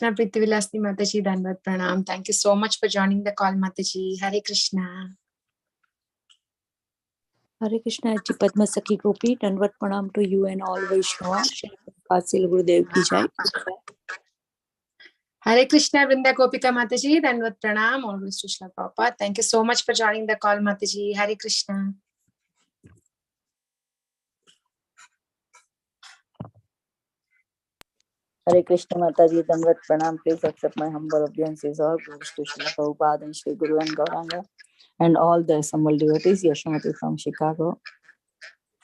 Krishna. Priti Vilasni Mataji, Danvat Pranam. Thank you so much for joining the call, Mataji. Hare Krishna. Hare Krishna, HG Padma Sakhi Gopi, Dandavat Pranam to you and all Vaishnavas. Shri Kasil Gurudev ki jai. Hare Krishna, Vrinda Gopika Mataji, Dandavat Pranam, always to Srila Prabhupada. Thank you so much for joining the call, Mataji. Hare Krishna. Hare Krishna Mataji, Dandavat Pranam. Please accept my humble obeisances. All glories to Srila Prabhupada and Sri Guru and Gauranga and all the assembled devotees. Yashamati from Chicago.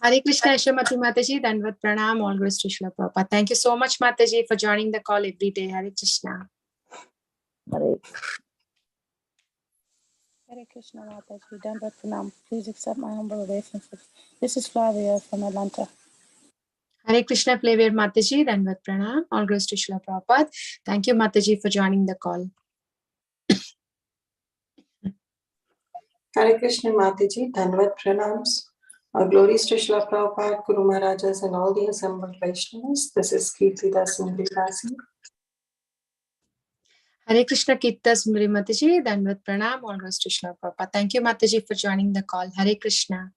Hare Krishna, Yashamati Mataji, Dandavat Pranam, always to Srila Prabhupada. Thank you so much, Mataji, for joining the call every day. Hare Krishna. Hare Hare Krishna Mataji, Dandavat Pranam. Please accept my humble obeisances. This is Flavia from Atlanta. Hare Krishna, Flavia Mataji, Dandavat Pranam, all glories to Srila Prabhupada. Thank you, Mataji, for joining the call. Hare Krishna Mataji, Dhanvat Pranams. Our glories to Srila Prabhupada, Guru Maharajas and all the assembled Vaishnavas. This is Caitanya Bhagavata Adi. Hare Krishna, Kitta Sundari Mataji, Dandavat Pranam, all glories to Srila Prabhupada. Thank you, Mataji, for joining the call. Hare Krishna.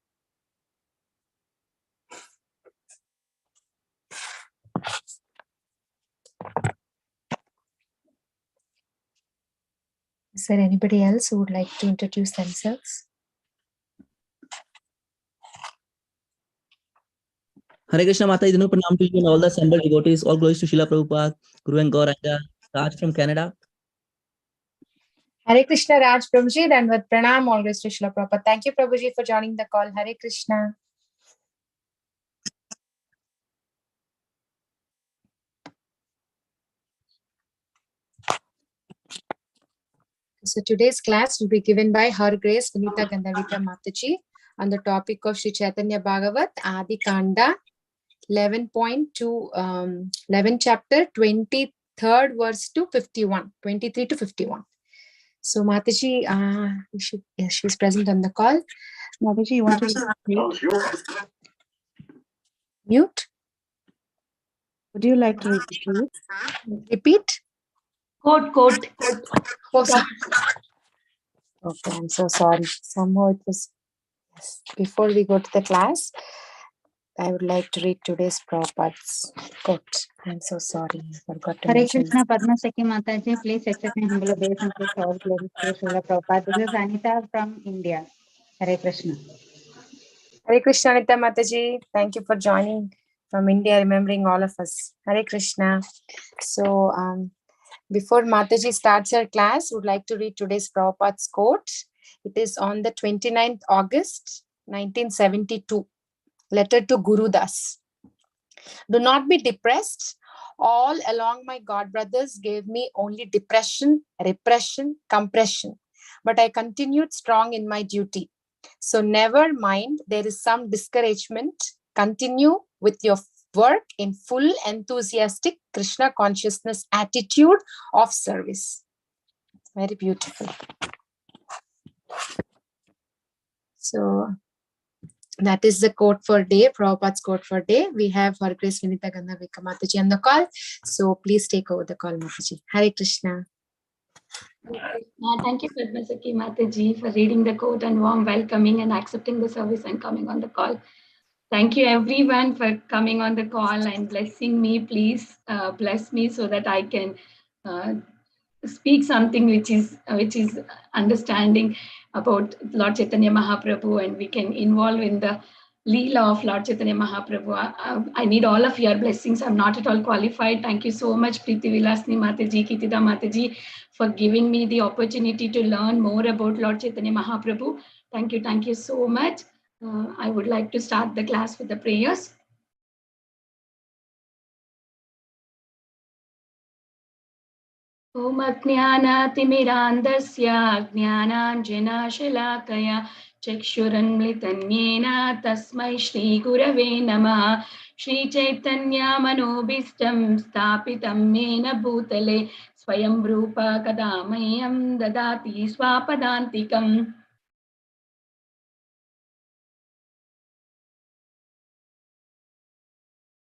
Is there anybody else who would like to introduce themselves? Hare Krishna Mataji, Dinu Pranam to you and all the assembled devotees. All glories to Srila Prabhupada, Guru and Gauranga. Raj from Canada. Hare Krishna, Raj Prabhuji, Dandavat Pranam, all glories to Srila Prabhupada. Thank you, Prabhuji, for joining the call. Hare Krishna. So today's class will be given by Her Grace Vinita Gandharvika Mataji on the topic of Sri Caitanya Bhagavata Adi Khanda 11.2, 11 chapter, 23rd verse to 51, 23 to 51. So Mataji, yes, she's present on the call. Mataji, you want to read? Mute. Would you like to repeat? Repeat. Quote. Oh, sorry. Okay, I'm so sorry. Somehow it was. Yes. Before we go to the class, I would like to read today's Prabhupada's quote. I'm so sorry. I forgot to Hare mention. Krishna Padma Sakhi Mataji, please accept my humble obeisances. All glories to Srila Prabhupada. This is Anita from India. Hare Krishna. Hare Krishna, Anita Mataji. Thank you for joining from India, remembering all of us. Hare Krishna. So, before Mataji starts her class, would like to read today's Prabhupada's quote. It is on the 29th August, 1972. Letter to Guru Das. Do not be depressed. All along my God brothers gave me only depression, repression, compression. But I continued strong in my duty. So never mind, there is some discouragement. Continue with your work in full enthusiastic Krishna consciousness attitude of service. Very beautiful. So that is the quote for day, Prabhupada's quote for day. We have Her Grace Vinita Gandharvika Mataji on the call. So please take over the call, Mataji. Hare Krishna. Thank you, Padma Sakhi Mataji, for reading the quote and warm welcoming and accepting the service and coming on the call. Thank you, everyone, for coming on the call and blessing me. Please bless me so that I can speak something which is understanding about Lord Chaitanya Mahaprabhu, and we can involve in the Leela of Lord Chaitanya Mahaprabhu. I need all of your blessings. I'm not at all qualified. Thank you so much, Preeti Vilasni Mataji, Kitida Mataji, for giving me the opportunity to learn more about Lord Chaitanya Mahaprabhu. Thank you so much. I would like to start the class with the prayers. Om Ajnanatimirandasya Jnananjanashilakaya Chakshuranmritanyena Tasmai Shri Gurave Namaha. Shri Chaitanya Manobhistam Stapitam Mena Bhutale Swayam Rupa Kadamayam Dadati Swapadantikam.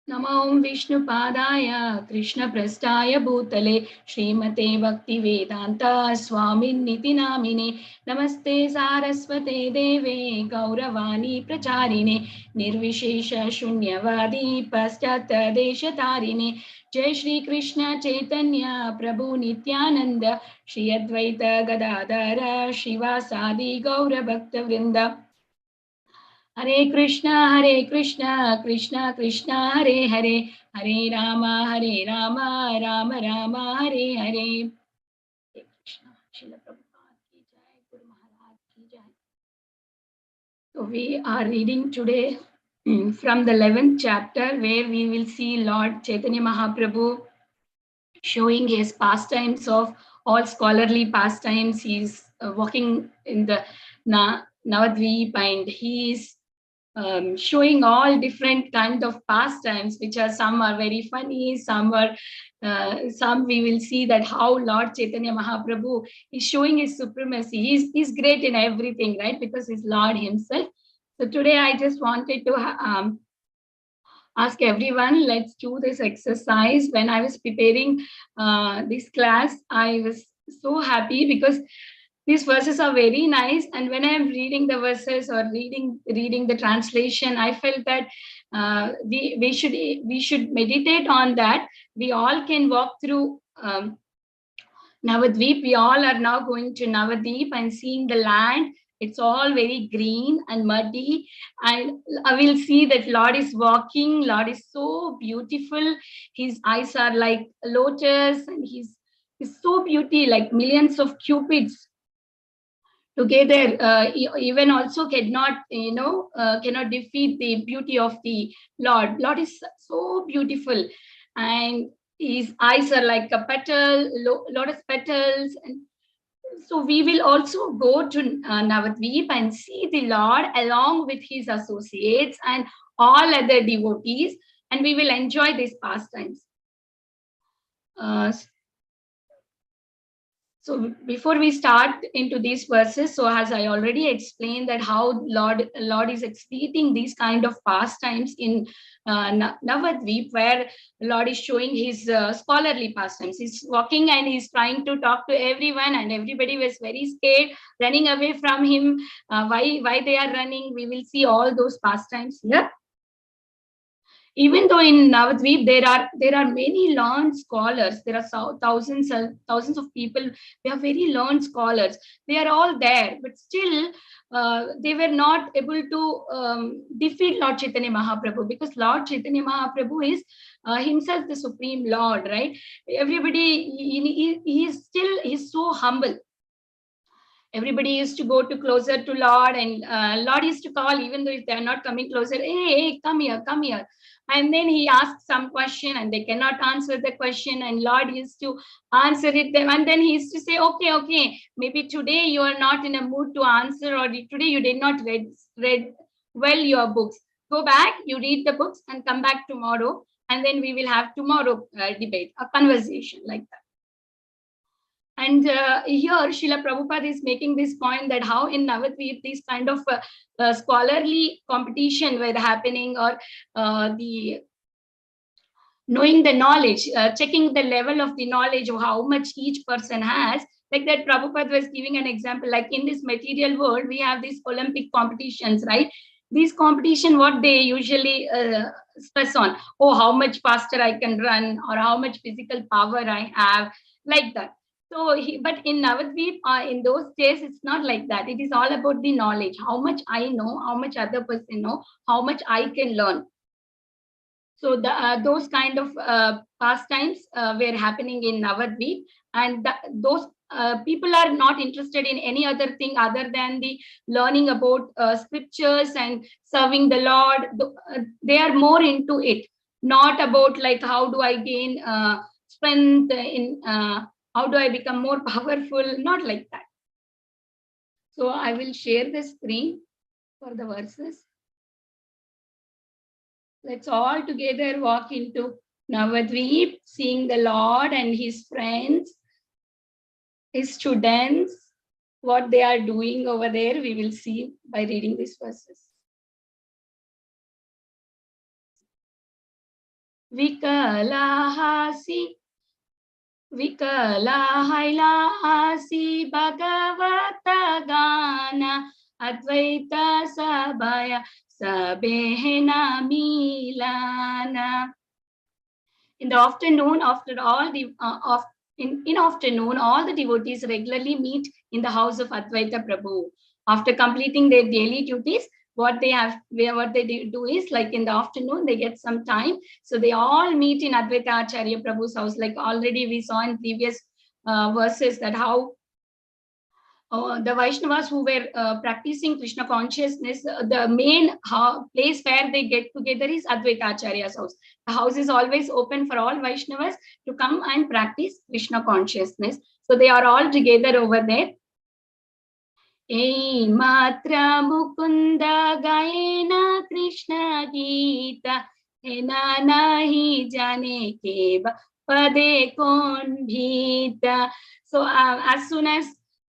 Namo Vishnu Padaya Krishna Prasthaya Bhutale Srimate Bhakti Vedanta Swamin Niti Namine Namaste Saraswate Deve Gauravani Pracharine Nirvishesha Shunyavadi Paschata Deshatarine Jai Shri Krishna Chaitanya Prabhu Nityananda Shri Advaita Gadadara Shivasadi Gaura Bhakta Vrinda Hare Krishna, Krishna Krishna, Hare Hare, Hare Rama, Rama Rama, Hare Hare. Hare Krishna, Srila Prabhupada ki jai, Guru Maharaj ki jai. So we are reading today from the 11th chapter, where we will see Lord Chaitanya Mahaprabhu showing his pastimes of all scholarly pastimes. He's walking in the Navadvip, and he is showing all different kind of pastimes, which are some are very funny, some we will see that how Lord Chaitanya Mahaprabhu is showing his supremacy. He's great in everything, right? Because he's Lord himself. So today I just wanted to ask everyone, let's do this exercise. When I was preparing this class, I was so happy because these verses are very nice, and when I am reading the verses or reading the translation, I felt that we should meditate on that. We all can walk through Navadvip. We all are now going to Navadvip and seeing the land. It's all very green and muddy. I will see that Lord is walking. Lord is so beautiful. His eyes are like lotus, and he's so beauty, like millions of cupids together. Even also cannot defeat the beauty of the Lord. Lord is so beautiful, and his eyes are like a petal, lotus petals. And so we will also go to Navadvip and see the Lord along with his associates and all other devotees, and we will enjoy these pastimes. So before we start into these verses, so as I already explained that how Lord is executing these kind of pastimes in Navadvip, where Lord is showing his scholarly pastimes. He's walking and he's trying to talk to everyone, and everybody was very scared, running away from him. Why they are running? We will see all those pastimes here. Even though in Navadvip there are many learned scholars, there are thousands of people. They are very learned scholars. They are all there, but still they were not able to defeat Lord Chaitanya Mahaprabhu, because Lord Chaitanya Mahaprabhu is himself the Supreme Lord, right? Everybody, he's so humble. Everybody used to go to closer to Lord, and Lord used to call, even though if they are not coming closer, hey, come here. And then he asked some question and they cannot answer the question, and Lord used to answer it them. And then he used to say, okay, maybe today you are not in a mood to answer, or today you did not read well your books. Go back, you read the books and come back tomorrow, and then we will have tomorrow debate, a conversation like that. And here Srila Prabhupada is making this point that how in Navadvip these kind of scholarly competition were happening, or the knowing the knowledge, checking the level of the knowledge of how much each person has. Like that, Prabhupada was giving an example, like in this material world, we have these Olympic competitions, right? These competition, what they usually stress on, how much faster I can run, or how much physical power I have, like that. So, but in Navadvip, in those days, it's not like that. It is all about the knowledge, how much I know, how much other person know, how much I can learn. So those kind of pastimes were happening in Navadvip, and those people are not interested in any other thing other than the learning about scriptures and serving the Lord. They are more into it, not about like how do I gain strength in how do I become more powerful, not like that. So I will share the screen for the verses. Let's all together walk into Navadvip, seeing the Lord and his friends, his students, what they are doing over there. We will see by reading these verses. Vikalahasi Bhagavata Gana Advaita Sabhaya Sabehena Milana. In the afternoon, after all the in afternoon, all the devotees regularly meet in the house of Advaita Prabhu. After completing their daily duties, what they do is, like in the afternoon, they get some time. So they all meet in Advaita Acharya Prabhu's house. Like already we saw in previous verses that how the Vaishnavas who were practicing Krishna consciousness, the main place where they get together is Advaita Acharya's house. The house is always open for all Vaishnavas to come and practice Krishna consciousness. So they are all together over there. Ei matra Mukunda gaena Krishna Gita hena nahi jane keba pade kon bhita. So as soon as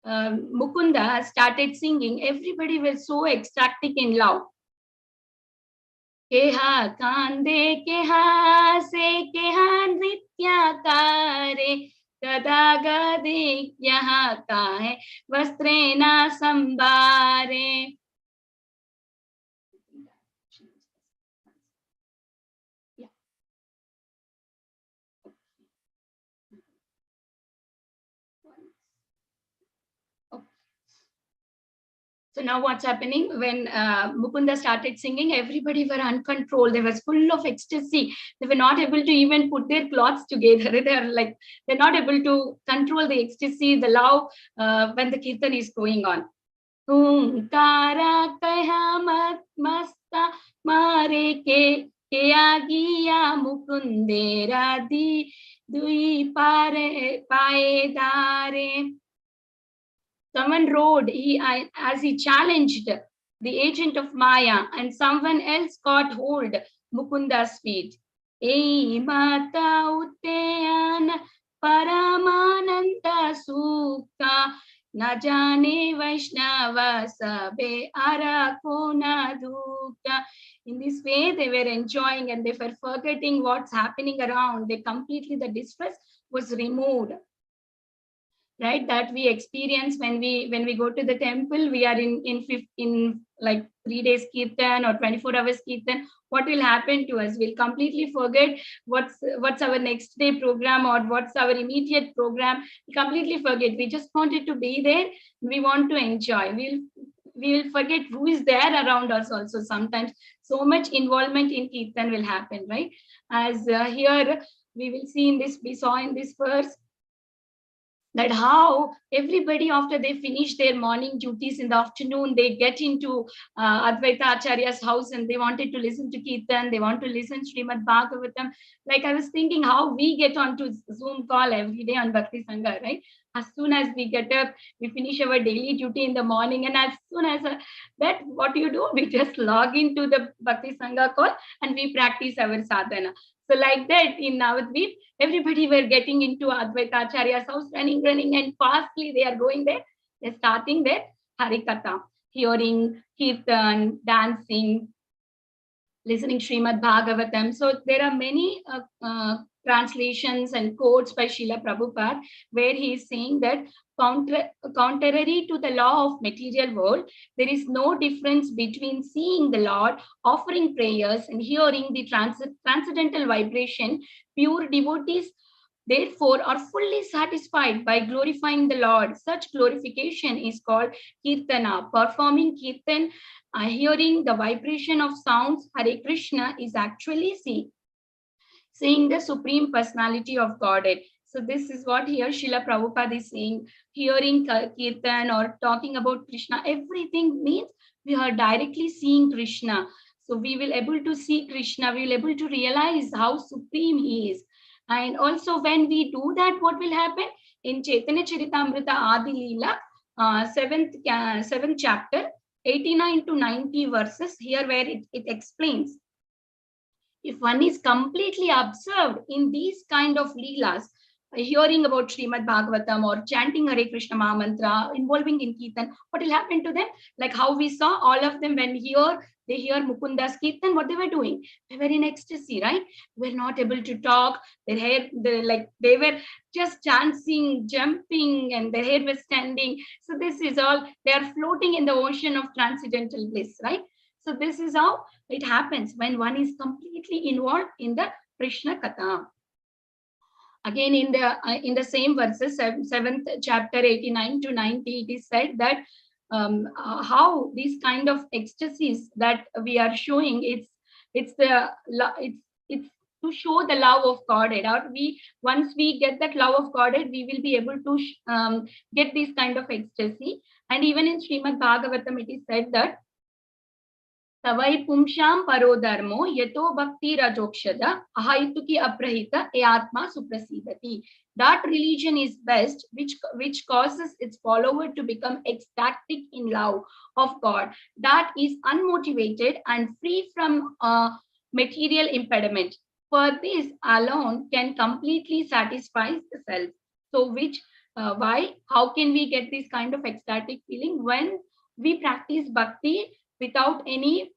Mukunda started singing, everybody was so ecstatic in love. Keha kande keha se keha nritya kare kada gade yaha kahe vastrena sambare. So now what's happening, when Mukunda started singing, everybody were uncontrolled. They were full of ecstasy. They were not able to even put their clothes together. They're not able to control the ecstasy, the love when the kirtan is going on. Kara kaya masta mare ke agiya Mukundera di dui pare pae dare. Someone rode, as he challenged the agent of Maya, and someone else got hold Mukunda's feet. Ei mata utteyana paramananta sukha na jane Vaishnava sabe arakona dukha. In this way, they were enjoying and they were forgetting what's happening around. The distress was removed. Right, that we experience when we go to the temple. We are in like 3 days kirtan or 24 hours kirtan. What will happen to us? We'll completely forget what's our next day program or what's our immediate program. We completely forget. We just wanted to be there. We want to enjoy. We will forget who is there around us also. Sometimes so much involvement in kirtan will happen, right? As here we will see we saw in this verse that how everybody, after they finish their morning duties in the afternoon, they get into Advaita Acharya's house and they wanted to listen to Kirtan, they want to listen to Shrimad Bhagavatam. Like I was thinking how we get onto Zoom call every day on Bhakti Sangha, right? As soon as we get up, we finish our daily duty in the morning, and as soon as that, what do? We just log into the Bhakti Sangha call and we practice our sadhana. So like that, in Navadvip, everybody were getting into Advaita Acharya's house, running, and fastly they are going there. They're starting their Harikatha, hearing Kirtan, dancing, listening Shrimad Bhagavatam. So there are many translations and quotes by Srila Prabhupada where he is saying that contrary to the law of material world, there is no difference between seeing the Lord, offering prayers, and hearing the transcendental vibration. Pure devotees therefore are fully satisfied by glorifying the Lord. Such glorification is called Kirtana. Performing Kirtan, hearing the vibration of sounds, Hare Krishna, is actually seeing the Supreme Personality of Godhead. So this is what here Srila Prabhupada is saying. Hearing Kirtan or talking about Krishna, everything means we are directly seeing Krishna. So we will able to see Krishna, we will able to realize how supreme he is. And also when we do that, what will happen? In Caitanya Charitamrita Adi Leela, 7th chapter, 89 to 90 verses, here where it explains. If one is completely observed in these kind of leelas, hearing about Shrimad Bhagavatam or chanting Hare Krishna Maha Mantra, involving in Kirtan, what will happen to them? Like how we saw all of them when hear they hear Mukunda's Kirtan, what they were doing? They were in ecstasy, right? They were not able to talk. Their hair, they were just dancing, jumping, and their hair was standing. So this is all, they are floating in the ocean of transcendental bliss, right? So this is how it happens when one is completely involved in the Krishna Katha. Again, in the same verses, 7th chapter 89 to 90, it is said that how these kind of ecstasies that we are showing, it's to show the love of Godhead. Or once we get that love of Godhead, we will be able to get this kind of ecstasy. And even in Shrimad Bhagavatam, it is said that Tavai pumsham parodharmo yato bhakti rajokshada ahaituki aprahita eatma suprasidati. That religion is best which causes its follower to become ecstatic in love of God. That is unmotivated and free from material impediment. For this alone can completely satisfy the self. So why? How can we get this kind of ecstatic feeling? When we practice bhakti without any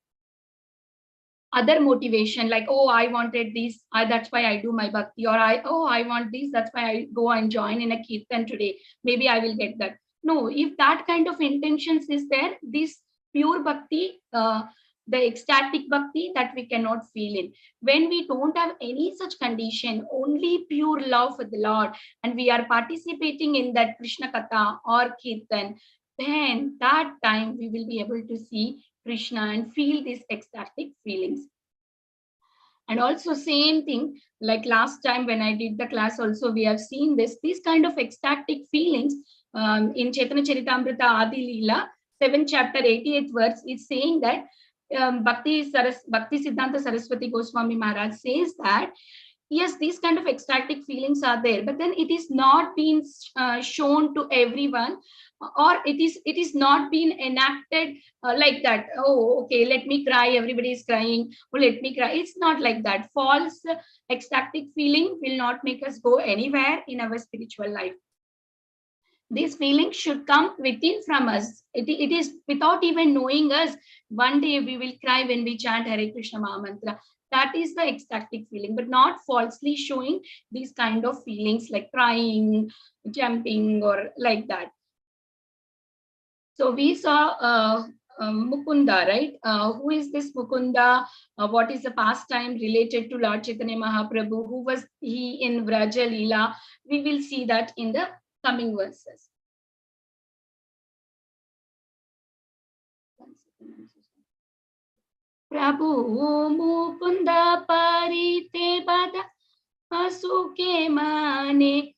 other motivation, like, oh, I wanted this, that's why I do my bhakti, or I want this, that's why I go and join in a kirtan today, maybe I will get that. No, if that kind of intentions is there, this pure bhakti, the ecstatic bhakti, that we cannot feel in. When we don't have any such condition, only pure love for the Lord, and we are participating in that Krishna Katha or Kirtan, then that time we will be able to see Krishna and feel these ecstatic feelings. And also same thing, like last time when I did the class also, we have seen these kind of ecstatic feelings in Chaitanya Charitamrita Adi Leela, 7th chapter 88th verse, is saying that Bhakti Siddhanta Saraswati Goswami Maharaj says that yes, these kind of ecstatic feelings are there, but then it is not being shown to everyone, or it is not being enacted like that. Oh, okay, let me cry, everybody is crying, oh, let me cry. It's not like that. False ecstatic feeling will not make us go anywhere in our spiritual life. These feelings should come within from us. It is without even knowing us. One day we will cry when we chant Hare Krishna Mahamantra. That is the ecstatic feeling, but not falsely showing these kind of feelings like crying, jumping, or like that. So we saw Mukunda, right? Who is this Mukunda? What is the pastime related to Lord Chaitanya Mahaprabhu? Who was he in Vraja Leela? We will see that in the coming verses. Prabhu Mukunda parite bada asuke mane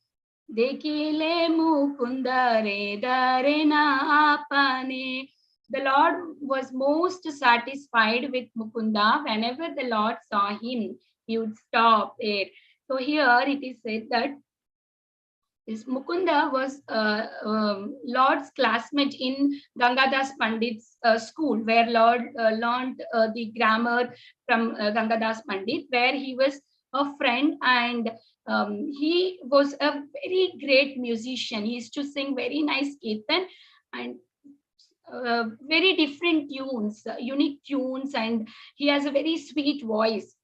dekile Mukunda re dare na apane. The Lord was most satisfied with Mukunda. Whenever the Lord saw him, he would stop there. So here it is said that this Mukunda was Lord's classmate in Gangadas Pandit's school, where Lord learned the grammar from Gangadas Pandit, where he was a friend, and he was a very great musician. He used to sing very nice kirtan and very different tunes, unique tunes, and he has a very sweet voice.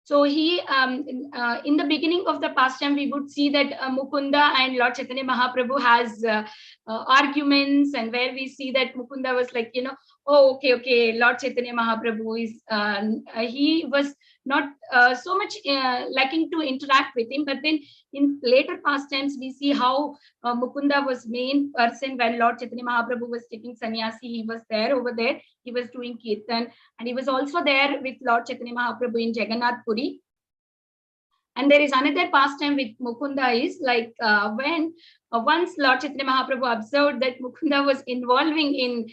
So he, in the beginning of the pastime, we would see that Mukunda and Lord Chaitanya Mahaprabhu has arguments, and where we see that Mukunda was like, oh, okay, Lord Chaitanya Mahaprabhu is, he was not so much liking to interact with him. But then in later pastimes, we see how Mukunda was main person when Lord Chaitanya Mahaprabhu was taking sannyasi. He was there over there. He was doing kirtan, and he was also there with Lord Chaitanya Mahaprabhu in Jagannath Puri. And there is another pastime with Mukunda is like when once Lord Chaitanya Mahaprabhu observed that Mukunda was involving in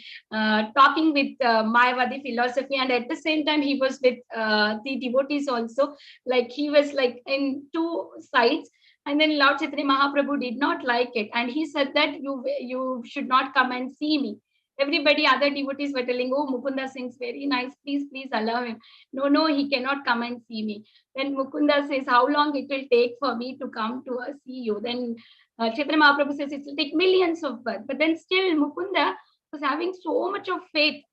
talking with Mayavadi philosophy, and at the same time he was with the devotees also, like he was like in two sides. And then Lord Chaitanya Mahaprabhu did not like it, and he said that you should not come and see me. Everybody, other devotees were telling, oh, Mukunda sings very nice, please allow him. No, he cannot come and see me. Then Mukunda says, how long it will take for me to come to see you? Then Chaitanya Mahaprabhu says, it will take millions of births. But then still Mukunda was having so much of faith.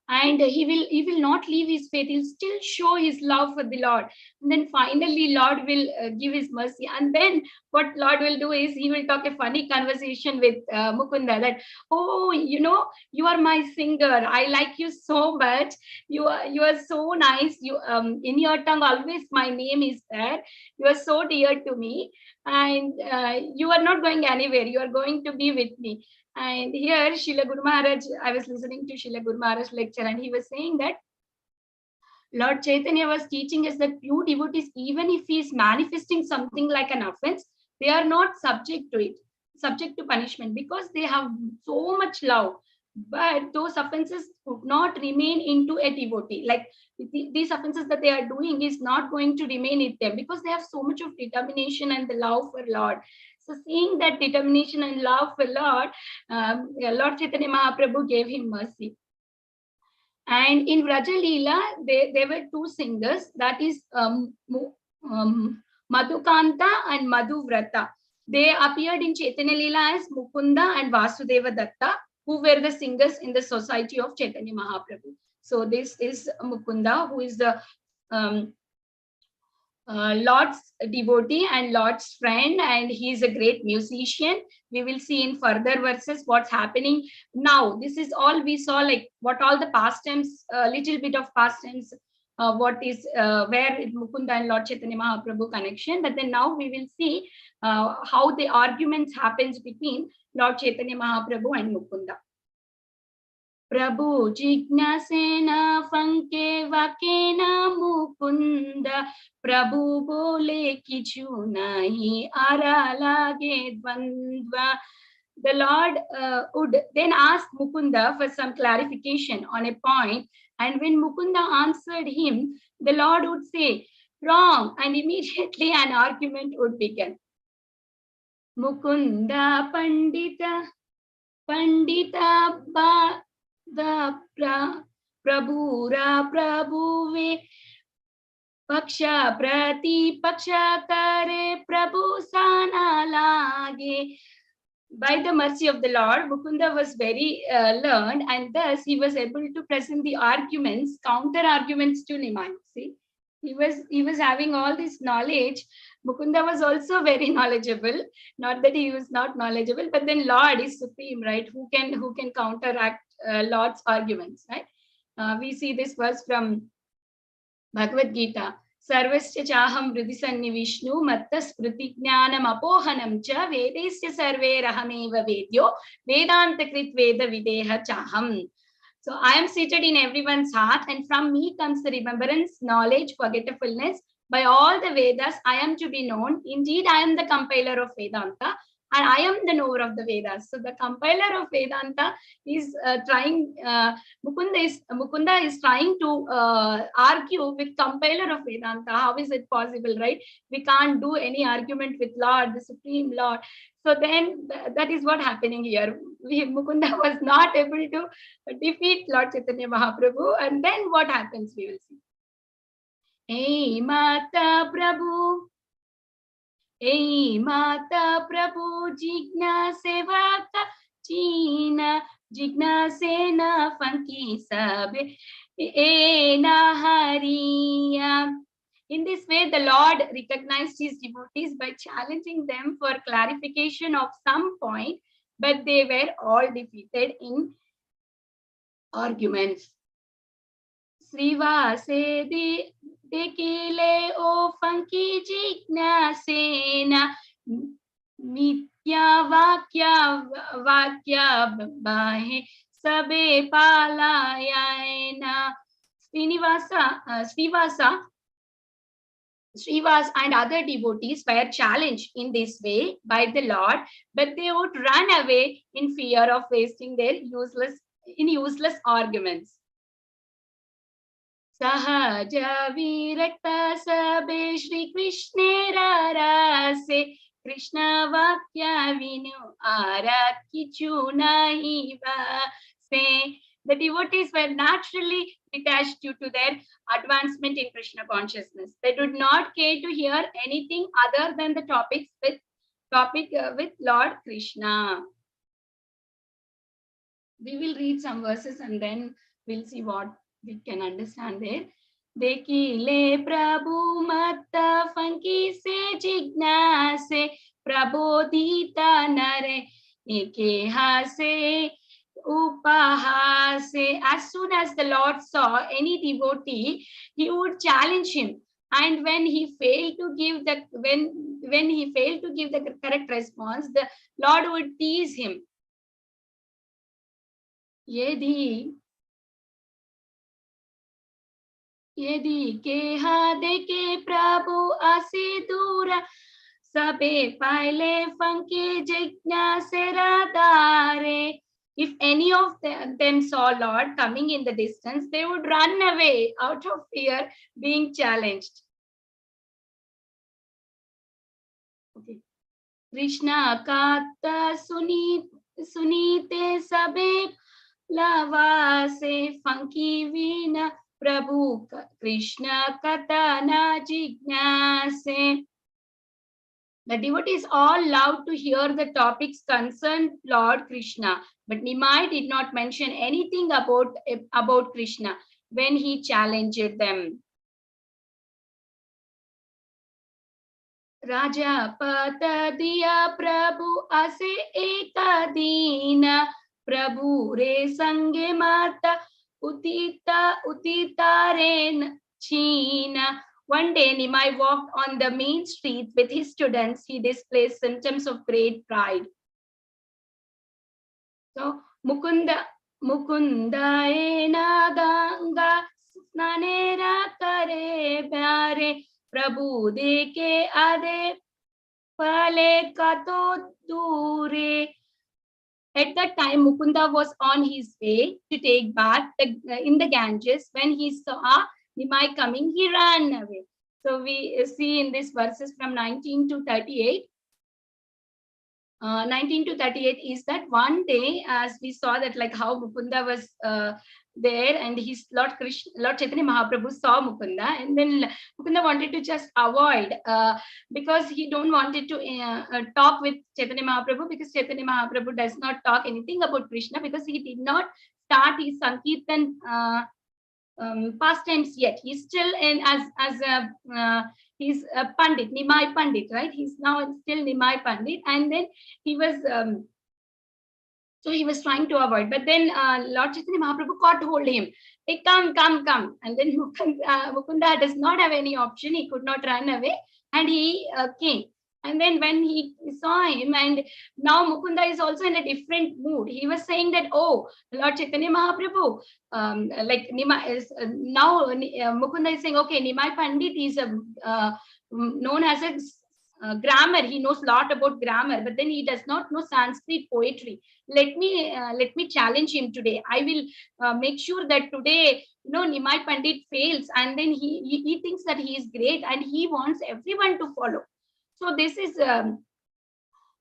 and he will not leave his faith. He'll still show his love for the Lord, and then finally Lord will give his mercy. And then what Lord will do is he will talk a funny conversation with Mukunda, that, oh, you are my singer, I like you so much, you are so nice, you in your tongue always my name is there, you are so dear to me, and you are not going anywhere, you are going to be with me. And here, Srila Guru Maharaj, I was listening to Srila Guru Maharaj lecture, and he was saying that Lord Chaitanya was teaching us that few devotees, even if he is manifesting something like an offense, they are not subject to it, subject to punishment, because they have so much love. But those offenses would not remain into a devotee. Like these offenses that they are doing is not going to remain in them, because they have so much of determination and the love for Lord. So seeing that determination and love for Lord, Lord Chaitanya Mahaprabhu gave him mercy. And in Vraja Leela, there were two singers, that is Madhukanta and Madhuvrata. They appeared in Chaitanya Leela as Mukunda and Vasudeva Datta, who were the singers in the society of Chaitanya Mahaprabhu. So this is Mukunda, who is the Lord's devotee and Lord's friend, and he is a great musician. We will see in further verses what's happening now. This is all we saw, like what all the pastimes, little bit of pastimes, what is where Mukunda and Lord Chaitanya Mahaprabhu connection. But then now we will see how the arguments happens between Lord Chaitanya Mahaprabhu and Mukunda. Prabhu jignasena fanke vakena Mukunda, Prabhu bole kichu nahi ara lage dvandva. The Lord would then ask Mukunda for some clarification on a point, and when Mukunda answered him, the Lord would say, wrong, and immediately an argument would begin. Mukunda Pandita ba the Prabhura Prabhuve Paksha Prati Paksha Kare Prabhu Sana Lage. By the mercy of the Lord, Mukunda was very learned, and thus he was able to present the arguments, counter arguments to Nimai. See, he was having all this knowledge. Mukunda was also very knowledgeable. Not that he was not knowledgeable, but then Lord is supreme, right? Who can counteract Lord's arguments, right? We see this verse from Bhagavad Gita. Sarvasya chaham vridhisanni Vishnu mattas pratigyanam apohanam cha vedesya sarve rahameva vedyo vedanta krit veda videha chaham. So I am seated in everyone's heart, and from me comes the remembrance, knowledge, forgetfulness. By all the Vedas, I am to be known. Indeed, I am the compiler of Vedanta, and I am the knower of the Vedas. So the compiler of Vedanta is trying, Mukunda is trying to argue with compiler of Vedanta. How is it possible, right? We can't do any argument with Lord, the Supreme Lord. So then that is what happening here. Mukunda was not able to defeat Lord Chaitanya Mahaprabhu. And then what happens, we will see. Hey Mata Prabhu, Hey Mata Prabhu, Jigna Sevaka China, Jigna Sena Funky Sabe, Ena Hariya. In this way, the Lord recognized his devotees by challenging them for clarification of some point, but they were all defeated in arguments. Srivase dekile o funky jigna sena mitya vakya bahe sabe palayana. Srivas and other devotees were challenged in this way by the Lord, but they would run away in fear of wasting their useless arguments. Sahaja virakta sabe Shri Krishna rase Krishna vakya vinu arat kichu nahi se. The devotees were naturally detached due to their advancement in Krishna consciousness. They did not care to hear anything other than the topic with Lord Krishna. We will read some verses and then We'll see what we can understand there. Dekile Prabhu Matta Funky se Jignase Prabodhita Nare Eke Hase Upahase. As soon as the Lord saw any devotee, he would challenge him. And when he failed to give the when he failed to give the correct response, the Lord would tease him. Yedi keha deke Prabhu ase dura sabe paile funke jigna seradare. If any of them saw Lord coming in the distance, they would run away out of fear being challenged. Okay. Krishna kata sunite sabe lava se funky vina Prabhu Krishna katana jignase. The devotees all love to hear the topics concerned Lord Krishna, but Nimai did not mention anything about Krishna when he challenged them. Raja pata diya Prabhu ase ekadina Prabhu re sange mata utitaren china. One day Nimai walked on the main street with his students. He displayed symptoms of great pride. So Mukunda ena ganga snanera kare pyare Prabhu deke ade pale kato dure. At that time, Mukunda was on his way to take bath in the Ganges. When he saw Nimai coming, he ran away. So we see in these verses from 19 to 38. 19 to 38 is that one day, as we saw that like how Mukunda was there, and his Lord Chaitanya Mahaprabhu saw Mukunda, and then Mukunda wanted to just avoid because he don't wanted to talk with Chaitanya Mahaprabhu, because Chaitanya Mahaprabhu does not talk anything about Krishna, because he did not start his Sankirtan pastimes yet. He's still in as a he's a Pandit, Nimai Pandit, right? He's now still Nimai Pandit, and then he was so he was trying to avoid. But then Lord Chaitanya Mahaprabhu caught hold of him. Hey, come. And then Mukunda does not have any option. He could not run away, and he came. And then when he saw him, and now Mukunda is also in a different mood. He was saying that, oh, Lord Chaitanya Mahaprabhu, like Nimai is now Mukunda is saying, okay, Nimai Pandit is known as a grammar. He knows a lot about grammar, but then he does not know Sanskrit poetry. Let me challenge him today. I will make sure that today, Nimai Pandit fails, and then he thinks that he is great, and he wants everyone to follow. So this is, I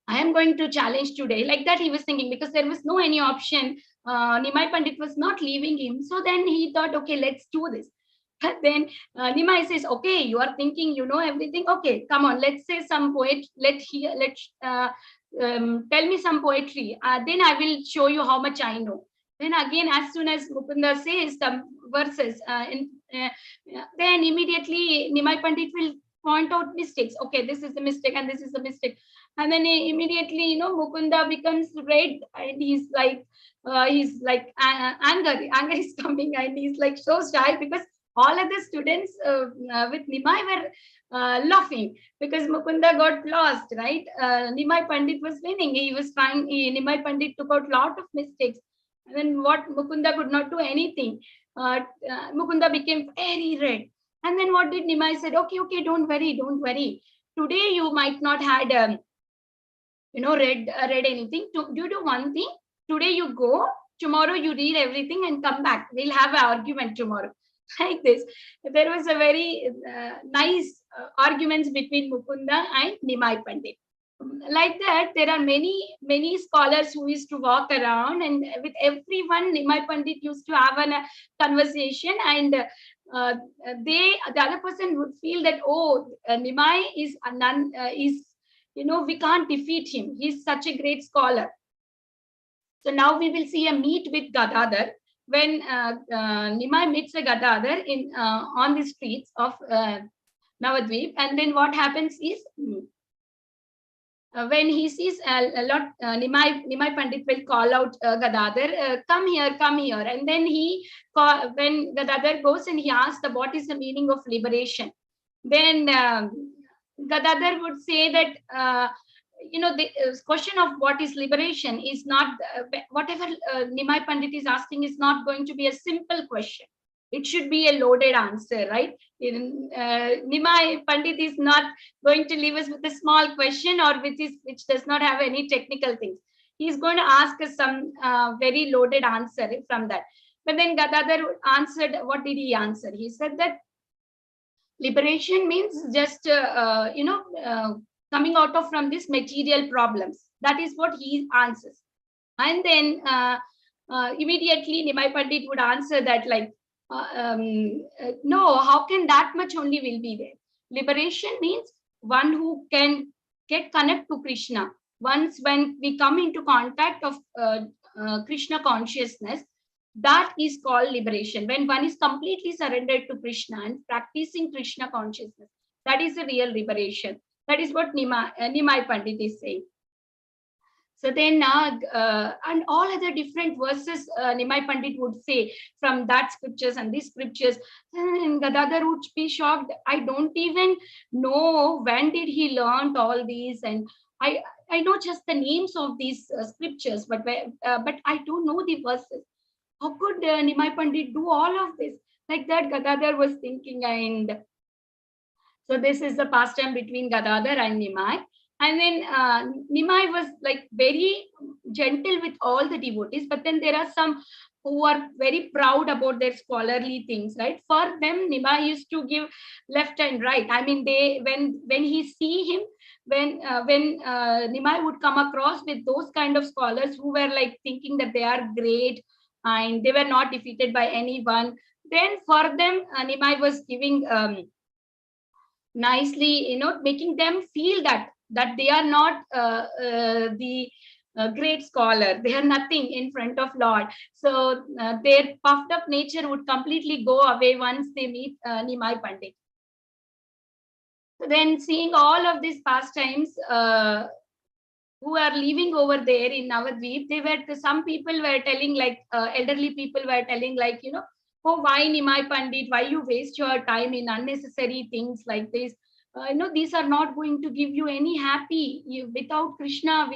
am going to challenge today. Like that he was thinking, because there was no any option. Nimai Pandit was not leaving him. So then he thought, okay, let's do this. But then Nimai says, okay, you are thinking you know everything. Okay, come on, let's say some poet. Tell me some poetry. Then I will show you how much I know. Then again, as soon as Mukunda says some verses, then immediately Nimai Pandit will point out mistakes. Okay, this is the mistake and this is the mistake. And then immediately, Mukunda becomes red, and he's like anger is coming, and he's like so shy, because all other students with Nimai were laughing because Mukunda got lost, right? Nimai Pandit was winning. He was trying. Nimai Pandit took out lot of mistakes, and then what Mukunda could not do anything. Mukunda became very red. And then what did Nimai said? Okay, don't worry. Today you might not had read anything. You do one thing. Today you go. Tomorrow you read everything and come back. We'll have an argument tomorrow. Like this. There was a very nice arguments between Mukunda and Nimai Pandit. Like that, there are many scholars who used to walk around, and with everyone Nimai Pandit used to have a conversation, and the other person would feel that, oh, Nimai is we can't defeat him. He's such a great scholar. So now we will see a meet with Gadadhar. when Nimai meets a Gadadhar in on the streets of Navadvip, and then what happens is when he sees a lot, Nimai Pandit will call out Gadadhar, come here, and then when Gadadhar goes and he asks what is the meaning of liberation, then Gadadhar would say that the question of what is liberation is not whatever Nimai Pandit is asking is not going to be a simple question. It should be a loaded answer, right? Nimai Pandit is not going to leave us with a small question or which does not have any technical things. He's going to ask us some very loaded answer from that. But then Gadadhar answered, what did he answer? He said that liberation means just coming out of from these material problems. That is what he answers. And then immediately Nimai Pandit would answer that like, no, how can that much only will be there? Liberation means one who can get connect to Krishna. Once when we come into contact of Krishna consciousness, that is called liberation. When one is completely surrendered to Krishna and practicing Krishna consciousness, that is a real liberation. That is what Nimai Pandit is saying. So then, and all other different verses Nimai Pandit would say from that scriptures and these scriptures, and Gadadhar would be shocked. I don't even know when did he learn all these, and I know just the names of these scriptures, but I don't know the verses. How could Nimai Pandit do all of this? Like that, Gadadhar was thinking, and so this is the pastime between Gadadhar and Nimai. And then Nimai was like very gentle with all the devotees, but then there are some who are very proud about their scholarly things, right? For them, Nimai used to give left and right. I mean, when he see him, when Nimai would come across with those kind of scholars who were like thinking that they are great and they were not defeated by anyone, then for them, Nimai was giving nicely, making them feel that they are not the great scholar. They are nothing in front of Lord. So their puffed up nature would completely go away once they meet Nimai Pandit. So then seeing all of these pastimes who are living over there in Navadvip, some people were telling like, elderly people were telling like, oh, why Nimai Pandit? Why you waste your time in unnecessary things like this? These are not going to give you any happy. Without Krishna,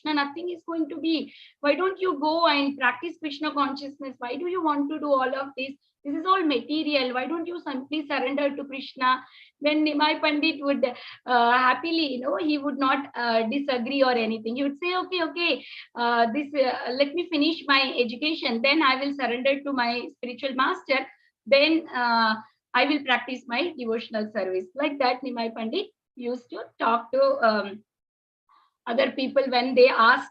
nothing is going to be. Why don't you go and practice Krishna consciousness? Why do you want to do all of this? This is all material. Why don't you simply surrender to Krishna? Then Nimai Pandit would happily, he would not disagree or anything. He would say, okay, let me finish my education. Then I will surrender to my spiritual master. Then I will practice my devotional service. Like that, Nimai Pandit used to talk to other people when they ask,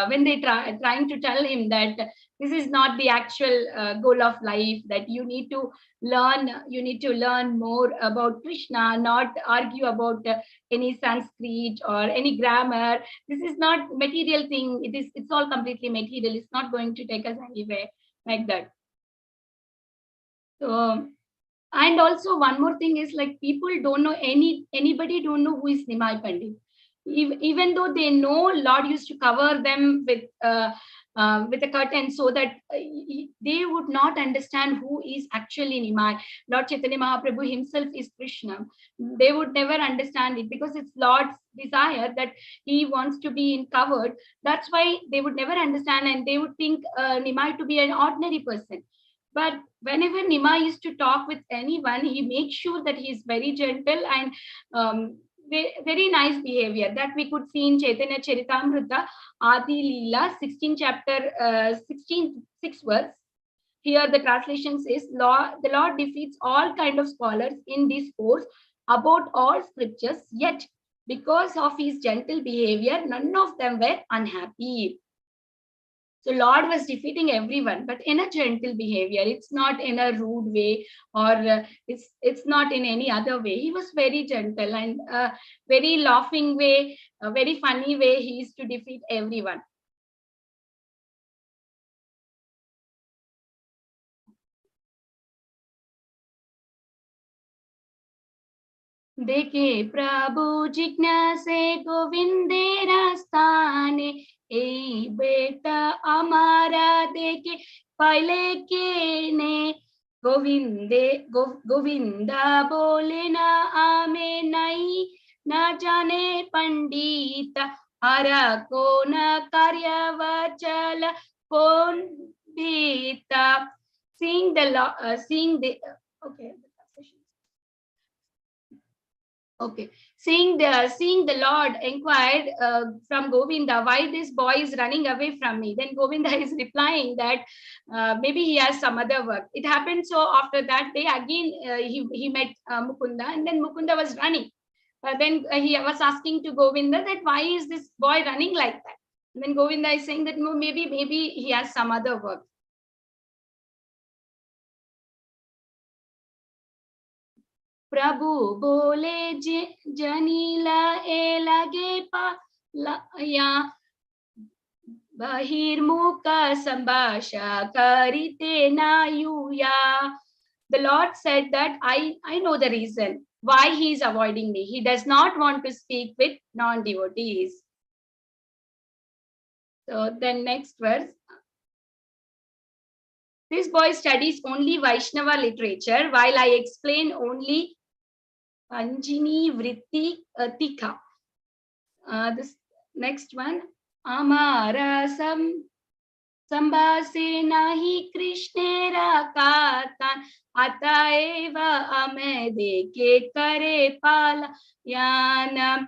when they trying to tell him that this is not the actual goal of life, that you need to learn more about Krishna, not argue about any Sanskrit or any grammar. This is not material thing. It's all completely material. It's not going to take us anywhere, like that. So, and also one more thing is like people don't know anybody don't know who is Nimai Pandit. Even though they know Lord used to cover them with a curtain so that they would not understand who is actually Nimai. Lord Chaitanya Mahaprabhu himself is Krishna. They would never understand it because it's Lord's desire that he wants to be covered. That's why they would never understand, and they would think Nimai to be an ordinary person. But whenever Nimai used to talk with anyone, he makes sure that he is very gentle and very nice behavior. That we could see in Chaitanya Charitamrita, Adi Leela, 16 chapter, 6 verse. Here the translation says, the Lord defeats all kind of scholars in discourse about all scriptures, yet because of his gentle behavior, none of them were unhappy. So Lord was defeating everyone, but in a gentle behavior. It's not in a rude way, or it's not in any other way. He was very gentle and very laughing way, a very funny way. He used to defeat everyone. देखे प्रभु जिज्ञासे गोविंदेर स्थाने ए बेटा हमारा देखे पहले के ने गोविंदा बोले ना आमे नहीं न जाने पंडित हरा को न कार्य वचल कौन बीता seeing the seeing the Lord inquired from Govinda, why this boy is running away from me. Then Govinda is replying that maybe he has some other work. It happened so after that day again he met Mukunda, and then Mukunda was running. Then he was asking to Govinda that why is this boy running like that. And then Govinda is saying that no, maybe he has some other work. प्रभु बोले जनीला ए लगे पाया बहिर्मुख संभाषा करिते नायुया. The Lord said that I know the reason why he is avoiding me. He does not want to speak with non-devotees. So then next verse. This boy studies only Vaishnava literature while I explain only Panjini Vritti Tika. This next one. Amara Sambhase nahi Krishnera katan ataeva amedeke kare palayana.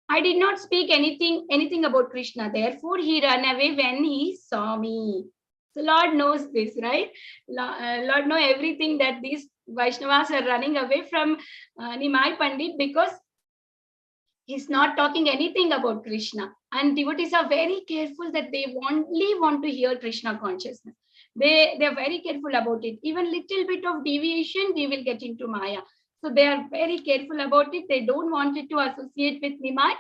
I did not speak anything about Krishna. Therefore, he ran away when he saw me. So Lord knows this, right? Lord knows everything that these Vaishnavas are running away from Nimai Pandit because he's not talking anything about Krishna. And devotees are very careful that they only want to hear Krishna consciousness. They're very careful about it. Even little bit of deviation, we will get into Maya. So they are very careful about it. They don't want it to associate with Nimai.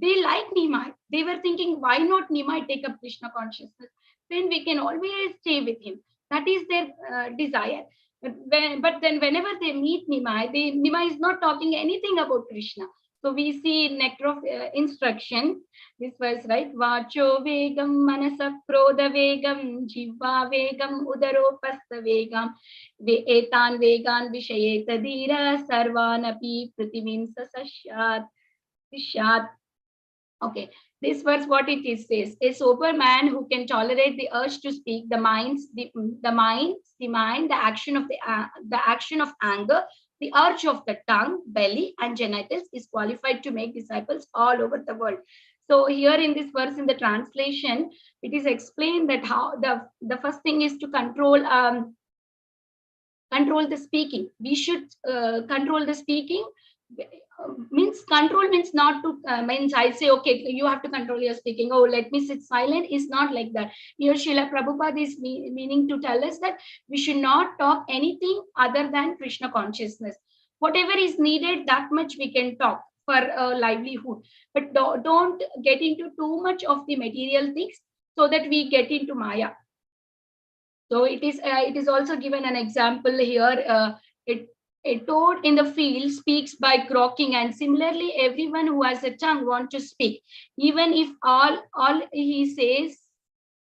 They like Nimai. They were thinking, why not Nimai take up Krishna consciousness? Then we can always stay with him. That is their desire. But then whenever they meet Nimai, Nimai is not talking anything about Krishna. So we see nectar of instruction. This verse, right? Vacho vegam manasa krodha vegam jiva vegam udaropasta vegam etan vegan vishayeta dhira sarvanapi prativim sasashat. Okay, this verse, what it is says: a sober man who can tolerate the urge to speak, the mind, the action of the action of anger, the urge of the tongue, belly, and genitals is qualified to make disciples all over the world. So here in this verse, in the translation, it is explained that how the first thing is to control the speaking. We should control the speaking. Means control means not to means I say, okay, you have to control your speaking. Oh, let me sit silent. Is not like that. Here Srila Prabhupada is meaning to tell us that we should not talk anything other than Krishna consciousness. Whatever is needed, that much we can talk for a livelihood. But don't get into too much of the material things so that we get into Maya. So it is also given an example here. A toad in the field speaks by croaking, and similarly, everyone who has a tongue wants to speak, even if all he says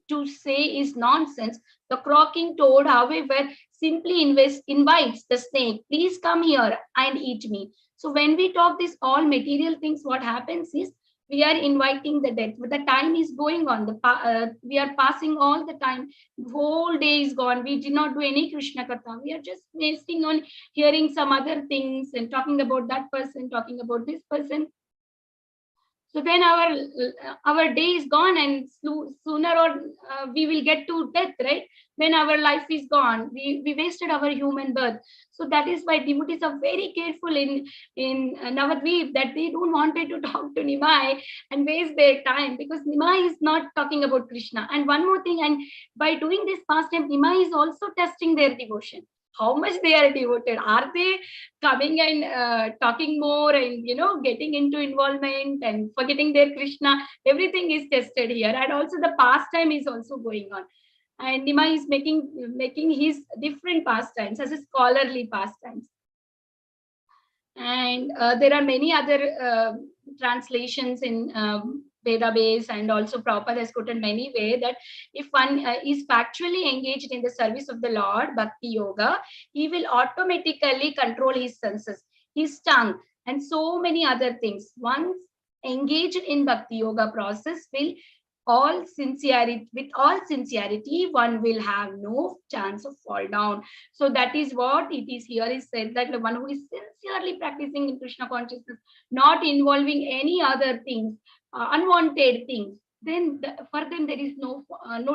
to say is nonsense. The croaking toad, however, simply invites the snake, please come here and eat me. So when we talk this all material things, what happens is we are inviting the death. But the time is going on. We are passing all the time. The whole day is gone. We did not do any Krishna Katha. We are just wasting on hearing some other things and talking about that person, talking about this person. So then our day is gone, and sooner or we will get to death, right? When our life is gone, we wasted our human birth. So that is why devotees are very careful in Navadvip that they don't want to talk to Nimai and waste their time, because Nimai is not talking about Krishna. And one more thing, and by doing this pastime, Nimai is also testing their devotion. How much they are devoted. Are they coming and talking more and getting into involvement and forgetting their Krishna? Everything is tested here, and also the pastime is also going on. And Nimai is making his different pastimes as a scholarly pastimes. And there are many other translations in Veda base, and also Prabhupada has quoted many ways that if one is factually engaged in the service of the Lord, Bhakti Yoga, he will automatically control his senses, his tongue, and so many other things. Once engaged in Bhakti Yoga process, with all sincerity, one will have no chance of fall down. So that is what it is here is said, that the one who is sincerely practicing in Krishna consciousness, not involving any other things, unwanted things, then for them there is no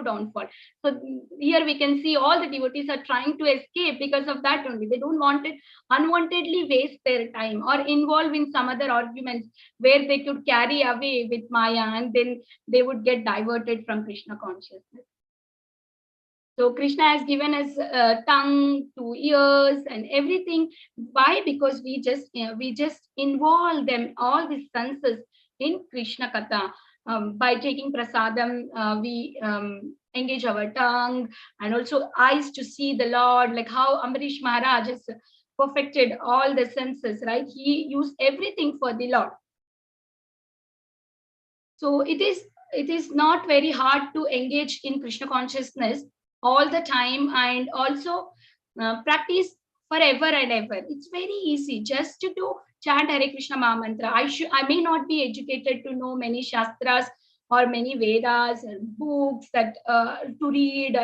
downfall. So here we can see all the devotees are trying to escape because of that only. They don't want it unwantedly waste their time or involve in some other arguments where they could carry away with Maya, and then they would get diverted from Krishna consciousness. So Krishna has given us tongue, 2 ears, and everything. Why? Because we just involve them, all these senses, in Krishna Katha. By taking prasadam, we engage our tongue, and also eyes to see the Lord, like how Ambarish Maharaj has perfected all the senses, right? He used everything for the Lord. So it is not very hard to engage in Krishna consciousness all the time, and also practice forever and ever. It's very easy just to do chant Hare Krishna Maha Mantra. I may not be educated to know many shastras or many Vedas and books that to read,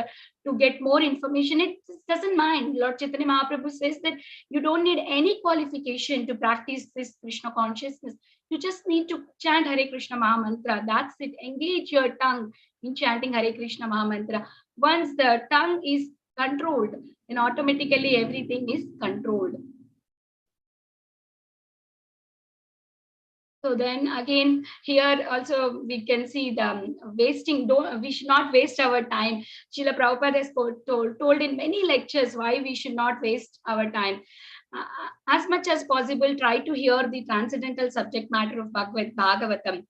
to get more information. It doesn't mind. Lord Chaitanya Mahaprabhu says that you don't need any qualification to practice this Krishna consciousness. You just need to chant Hare Krishna Maha Mantra. That's it. Engage your tongue in chanting Hare Krishna Maha Mantra. Once the tongue is controlled, then automatically everything is controlled. So then again, here also we can see the wasting. We should not waste our time. Srila Prabhupada has told in many lectures why we should not waste our time. As much as possible, try to hear the transcendental subject matter of Bhagavatam.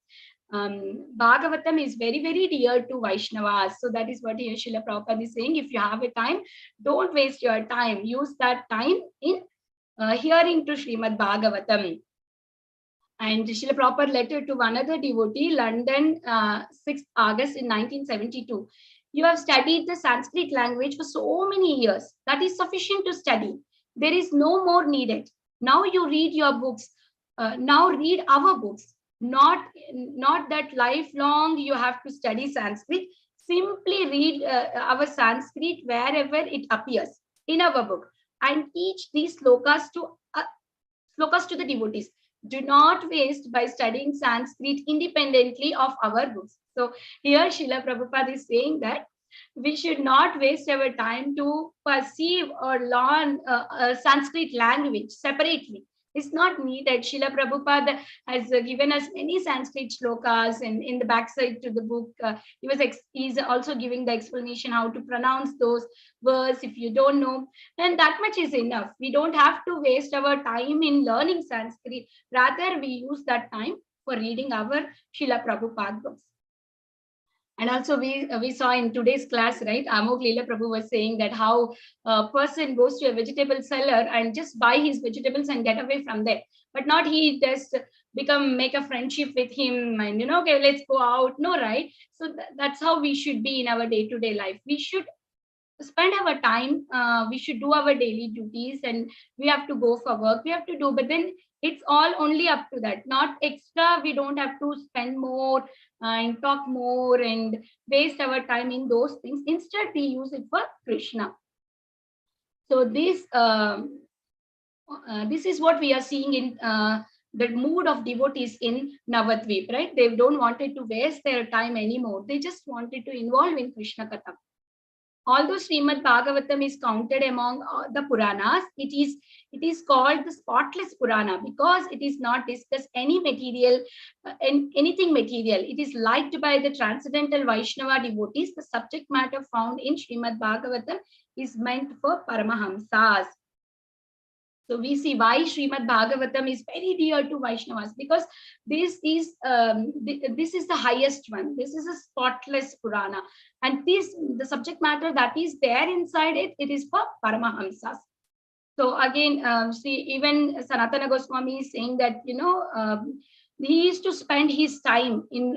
Bhagavatam is very, very dear to Vaishnavas. So that is what here Srila Prabhupada is saying. If you have a time, don't waste your time. Use that time in hearing to Shrimad Bhagavatam. And Srila Prabhupada letter to one other devotee, London, 6th August in 1972. You have studied the Sanskrit language for so many years. That is sufficient to study. There is no more needed. Now you read your books. Now read our books. Not that lifelong you have to study Sanskrit. Simply read our Sanskrit wherever it appears in our book, and teach these slokas to the devotees. Do not waste by studying Sanskrit independently of our books. So here Srila Prabhupada is saying that we should not waste our time to perceive or learn Sanskrit language separately. It's not needed. Srila Prabhupada has given us many Sanskrit shlokas, and in the backside to the book, he's also giving the explanation how to pronounce those words if you don't know. And that much is enough. We don't have to waste our time in learning Sanskrit. Rather, we use that time for reading our Srila Prabhupada books. And also we saw in today's class, right, Amok Leela Prabhu was saying that how a person goes to a vegetable seller and just buy his vegetables and get away from there. But not he just make a friendship with him and, okay, let's go out. No, right? So that's how we should be in our day-to-day life. We should spend our time. We should do our daily duties, and we have to go for work. We have to do, but then it's all only up to that, not extra. We don't have to spend more and talk more and waste our time in those things. Instead, we use it for Krishna. So this is what we are seeing in the mood of devotees in Navadvip, right? They don't wanted to waste their time anymore. They just wanted to involve in Krishna Katha. Although Shrimad Bhagavatam is counted among the Puranas, it is called the spotless Purana because it is not discussed any material, anything material. It is liked by the transcendental Vaishnava devotees. The subject matter found in Shrimad Bhagavatam is meant for Paramahamsas. So we see why Shrimad Bhagavatam is very dear to Vaishnavas, because this is the highest one. This is a spotless Purana, and the subject matter that is there inside it is for Paramahamsas. So again, see, even Sanatana Goswami is saying that, he used to spend his time in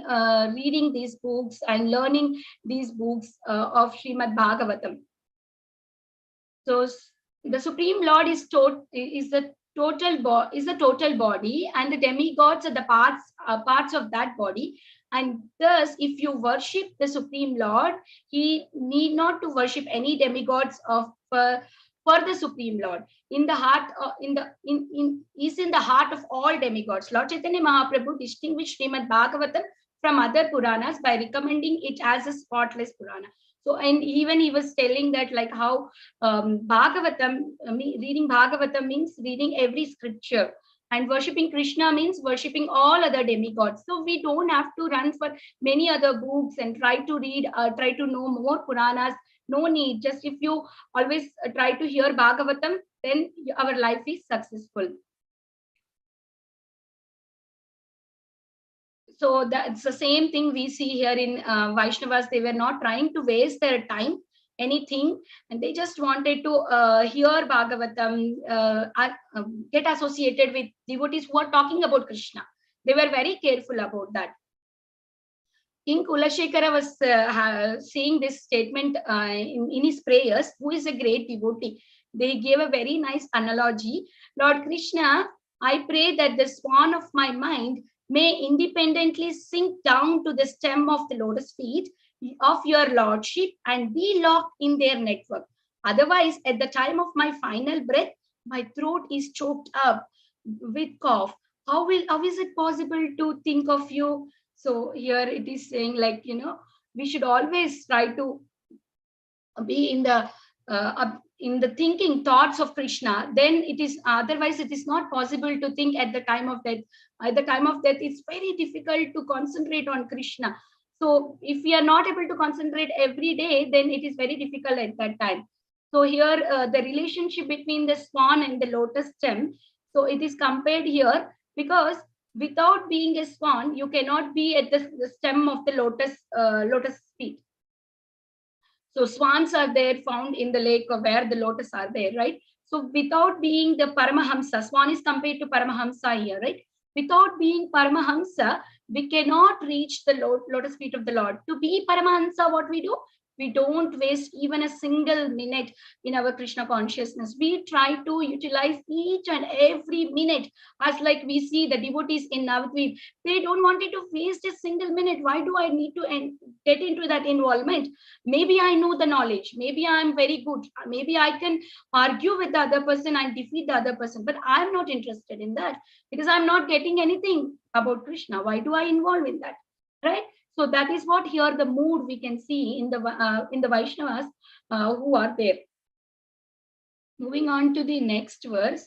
reading these books and learning these books of Shrimad Bhagavatam. So the Supreme Lord is the total body, and the demigods are the parts of that body. And thus, if you worship the Supreme Lord, he need not to worship any demigods of for the Supreme Lord. In the heart, is in the heart of all demigods. Lord Chaitanya Mahaprabhu distinguished Srimad Bhagavatam from other Puranas by recommending it as a spotless Purana. So, and even he was telling that, like, how Bhagavatam, reading Bhagavatam means reading every scripture, and worshipping Krishna means worshipping all other demigods. So we don't have to run for many other books and try to read, try to know more Puranas. No need. Just if you always try to hear Bhagavatam, then our life is successful. So that's the same thing we see here in Vaishnavas. They were not trying to waste their time, anything, and they just wanted to hear Bhagavatam, get associated with devotees who are talking about Krishna. They were very careful about that. King Kulashekara was saying this statement in his prayers, who is a great devotee. They gave a very nice analogy. Lord Krishna, I pray that the swan of my mind may independently sink down to the stem of the lotus feet of your lordship and be locked in their network. Otherwise, at the time of my final breath, my throat is choked up with cough. How is it possible to think of you? So here it is saying, like, we should always try to be in the thinking thoughts of Krishna. Then it is, otherwise it is not possible to think at the time of death. At the time of death, it's very difficult to concentrate on Krishna. So if we are not able to concentrate every day, then it is very difficult at that time. So here the relationship between the swan and the lotus stem, so it is compared here, because without being a swan, you cannot be at the stem of the lotus feet. So swans are there, found in the lake where the lotus are there, right? So without being the Paramahamsa, swan is compared to Paramahamsa here, right? Without being Paramahamsa, we cannot reach the lotus feet of the Lord. To be Paramahamsa, what we do? We don't waste even a single minute in our Krishna consciousness. We try to utilize each and every minute, as like we see the devotees in Navadvip. They don't want it to waste a single minute. Why do I need to get into that involvement? Maybe I know the knowledge. Maybe I'm very good. Maybe I can argue with the other person and defeat the other person. But I'm not interested in that, because I'm not getting anything about Krishna. Why do I involve in that? Right? So that is what here the mood we can see in the Vaishnavas who are there. Moving on to the next verse.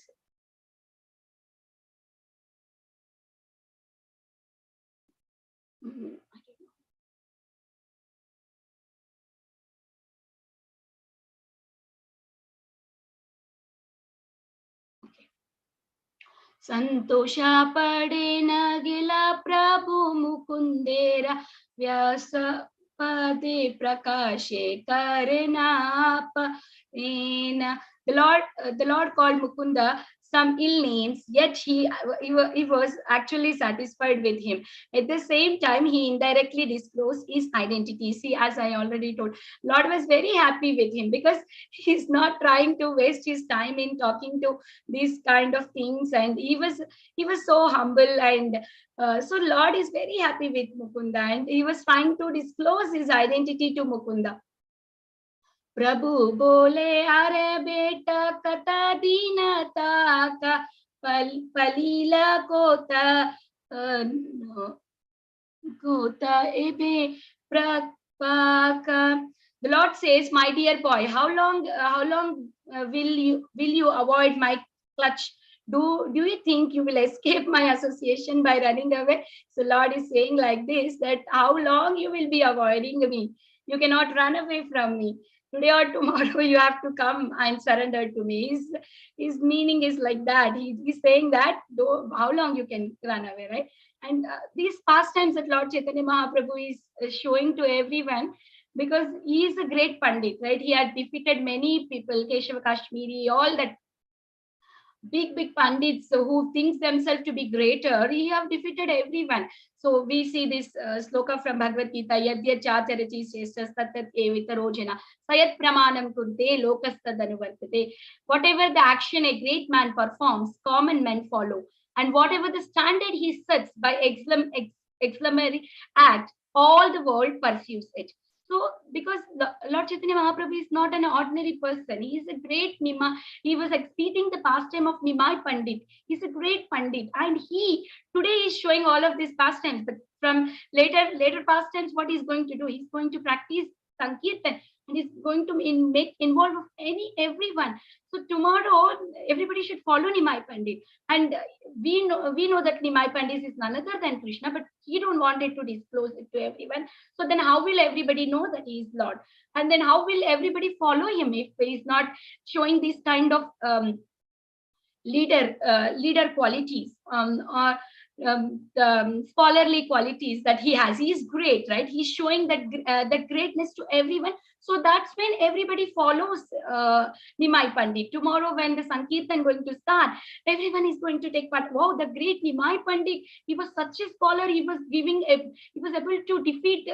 Santosha padena gila Prabhu Mukundera Vyasa Pade Prakashe Karenapa. The Lord called Mukunda some ill names, yet he was actually satisfied with him. At the same time, he indirectly disclosed his identity. See, as I already told, Lord was very happy with him, because he's not trying to waste his time in talking to these kind of things, and he was so humble, and so Lord is very happy with Mukunda, and he was trying to disclose his identity to Mukunda. Prabhu bole are beta kata dinata ka palila kota kota ebe prakpaka. The Lord says, my dear boy, how long will you avoid my clutch? Do you think you will escape my association by running away? So Lord is saying like this, that how long you will be avoiding me? You cannot run away from me. Today or tomorrow you have to come and surrender to me. His meaning is like that. He's saying that, though, how long you can run away, right? And these pastimes that Lord Chaitanya Mahaprabhu is showing to everyone, because he is a great Pandit, right? He had defeated many people, Keshava Kashmiri, all that big pandits who thinks themselves to be greater, he have defeated everyone. So we see this sloka from Bhagavad Gita, Yadya Chacharachi Shreshtas Tatat Evita Rojana Sayat Pramanam Kunte Lokastadanuvartate. Whatever the action a great man performs, common men follow. And whatever the standard he sets by exemplary act, all the world pursues it. So, because Lord Chaitanya Mahaprabhu is not an ordinary person, he is a great Nimai. He was executing the pastime of Nimai Pandit. He's a great Pandit, and he today is showing all of these pastimes. But from later pastimes, what he's going to do? He's going to practice Sankirtan, and he's going to make involve everyone. So tomorrow, everybody should follow Nimai Pandit, and we know that Nimai Pandit is none other than Krishna, but he don't want it to disclose it to everyone. So then how will everybody know that he is Lord? And then how will everybody follow him if he is not showing this kind of leader qualities or scholarly qualities that he has? He is great, right? He's showing that greatness to everyone. So that's when everybody follows Nimai Pandit. Tomorrow when the Sankirtan going to start, everyone is going to take part. Wow, the great Nimai Pandit, he was such a scholar. He was able to defeat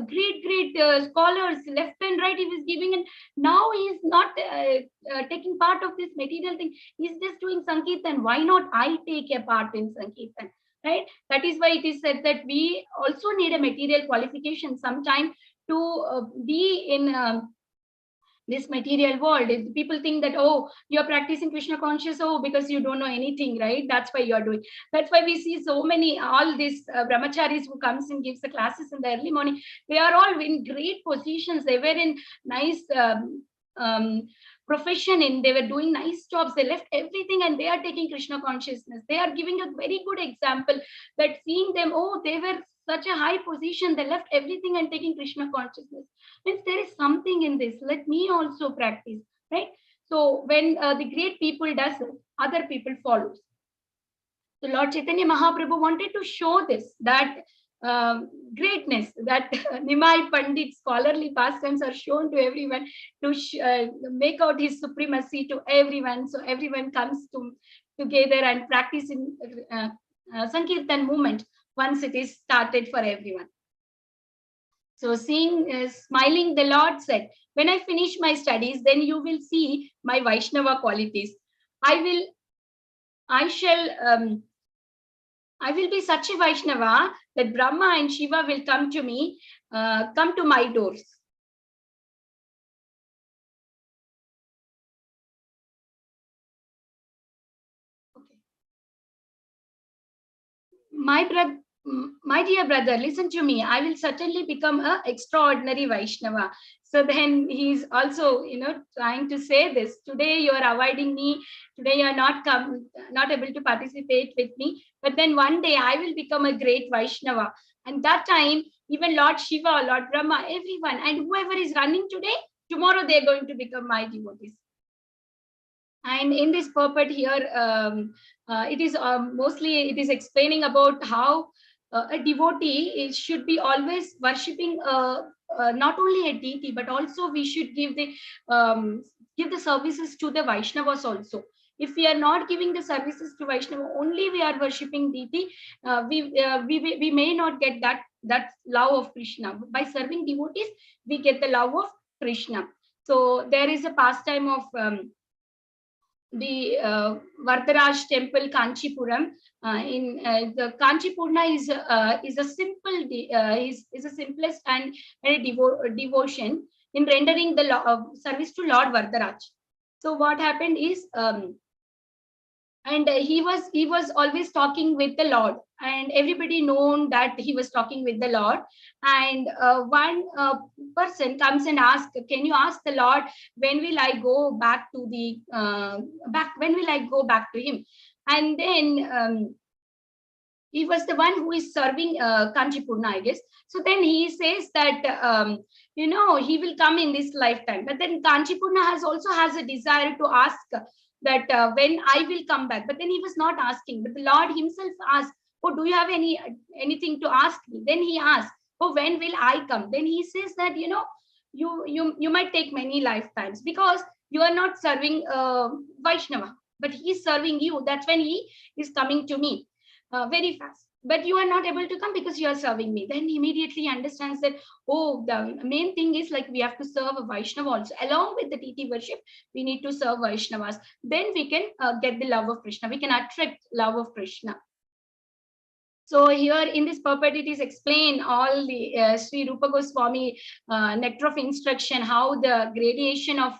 great scholars left and right. He was giving, and now he is not taking part of this material thing. He's just doing Sankirtan. Why not I take a part in Sankirtan? Right? That is why it is said that we also need a material qualification sometime to be in this material world. If people think that, oh, you're practicing Krishna conscious, oh, because you don't know anything, right? That's why you're doing. That's why we see so many, all these brahmacharis who comes and gives the classes in the early morning. They are all in great positions. They were in nice profession, and they were doing nice jobs. They left everything and they are taking Krishna consciousness. They are giving a very good example that seeing them, oh, they were such a high position, they left everything and taking Krishna consciousness. Means there is something in this. Let me also practice, right? So when the great people does it, other people follows. So Lord Chaitanya Mahaprabhu wanted to show this, that greatness, that Nimai Pandit scholarly pastimes are shown to everyone to make out his supremacy to everyone. So everyone comes together and practice in Sankirtan movement once it is started for everyone. So seeing, smiling, the Lord said, when I finish my studies, then you will see my Vaishnava qualities. I will be such a Vaishnava that Brahma and Shiva will come to me, come to my doors. Okay. My dear brother, listen to me. I will certainly become an extraordinary Vaishnava. So then he's also, trying to say this. Today you are avoiding me. Today you are not able to participate with me. But then one day I will become a great Vaishnava. And that time, even Lord Shiva, Lord Brahma, everyone, and whoever is running today, tomorrow they're going to become my devotees. And in this purport here, it is mostly it is explaining about how a devotee should be always worshipping not only a deity, but also we should give the services to the Vaishnavas also. If we are not giving the services to Vaishnava, only we are worshipping deity, we may not get that love of Krishna. By serving devotees, we get the love of Krishna. So there is a pastime of the Varadaraj temple, Kanchipuram. The Kanchipurna is a simple is the simplest and a devotion in rendering the service to Lord Varadaraj. So what happened is, and he was always talking with the Lord, and everybody known that he was talking with the Lord. And one person comes and asks, can you ask the Lord, when will I go back to the when will I go back to him? And then he was the one who is serving Kanchipurna, I guess. So then he says that he will come in this lifetime. But then Kanchipurna also has a desire to ask that when I will come back. But then he was not asking, but the Lord himself asked, oh, do you have anything to ask me? Then he asked, oh, when will I come? Then he says that, you might take many lifetimes because you are not serving Vaishnava. but he is serving you. That's when he is coming to me very fast. But you are not able to come because you are serving me. Then immediately understands that, oh, the main thing is like we have to serve a Vaishnava also. Along with the TT worship, we need to serve Vaishnavas. Then we can get the love of Krishna. We can attract love of Krishna. So here in this purport, it is explained all the Sri Rupa Goswami nectar of instruction, how the gradation of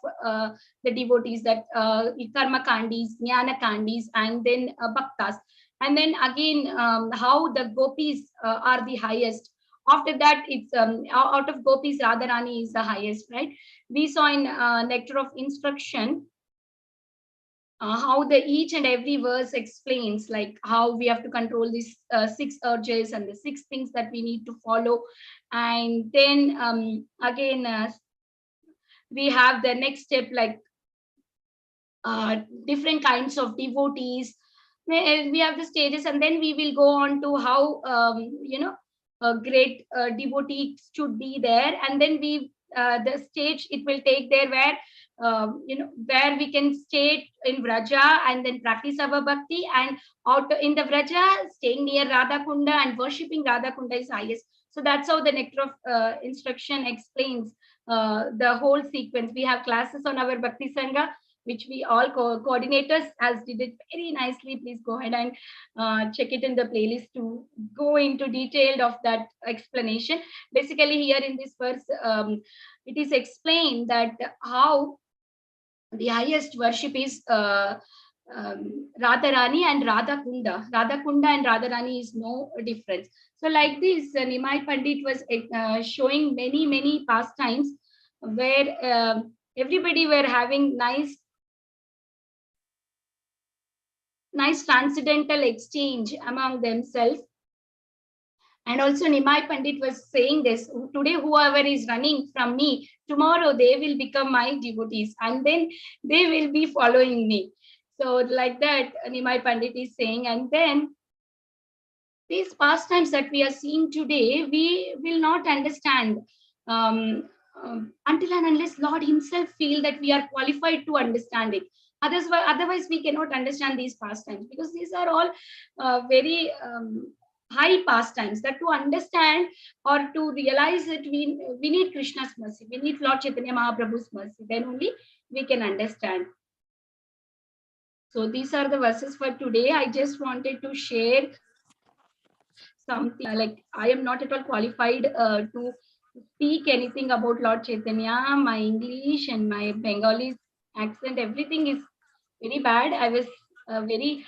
the devotees, that karma kandis, jnana kandis, and then bhaktas. And then again, how the gopis are the highest. After that, it's out of gopis, Radharani is the highest, right? We saw in nectar of instruction how the each and every verse explains like how we have to control these 6 urges and the 6 things that we need to follow. And then again, we have the next step, like different kinds of devotees. We have the stages, and then we will go on to how a great devotee should be there. And then we the stage it will take there where where we can stay in Vraja and then practice our bhakti, and out in the Vraja staying near Radha Kunda and worshipping Radha Kunda is highest. So that's how the nectar of instruction explains the whole sequence. We have classes on our Bhakti Sangha, which we all coordinators has did it very nicely. Please go ahead and check it in the playlist to go into detail of that explanation. Basically here in this verse, it is explained that how the highest worship is Radharani and Radha Kunda. Radha Kunda and Radharani is no difference. So like this, Nimai Pandit was showing many pastimes where everybody were having nice transcendental exchange among themselves. And also Nimai Pandit was saying this, today whoever is running from me, tomorrow they will become my devotees and then they will be following me. So like that, Nimai Pandit is saying. And then these pastimes that we are seeing today, we will not understand until and unless Lord himself feel that we are qualified to understand it. Otherwise we cannot understand these pastimes, because these are all very high pastimes that to understand or to realize that we need Krishna's mercy, we need Lord Chaitanya Mahaprabhu's mercy, then only we can understand. So these are the verses for today. I just wanted to share something, like I am not at all qualified to speak anything about Lord Chaitanya. My English and my Bengali accent, everything is very bad. I was very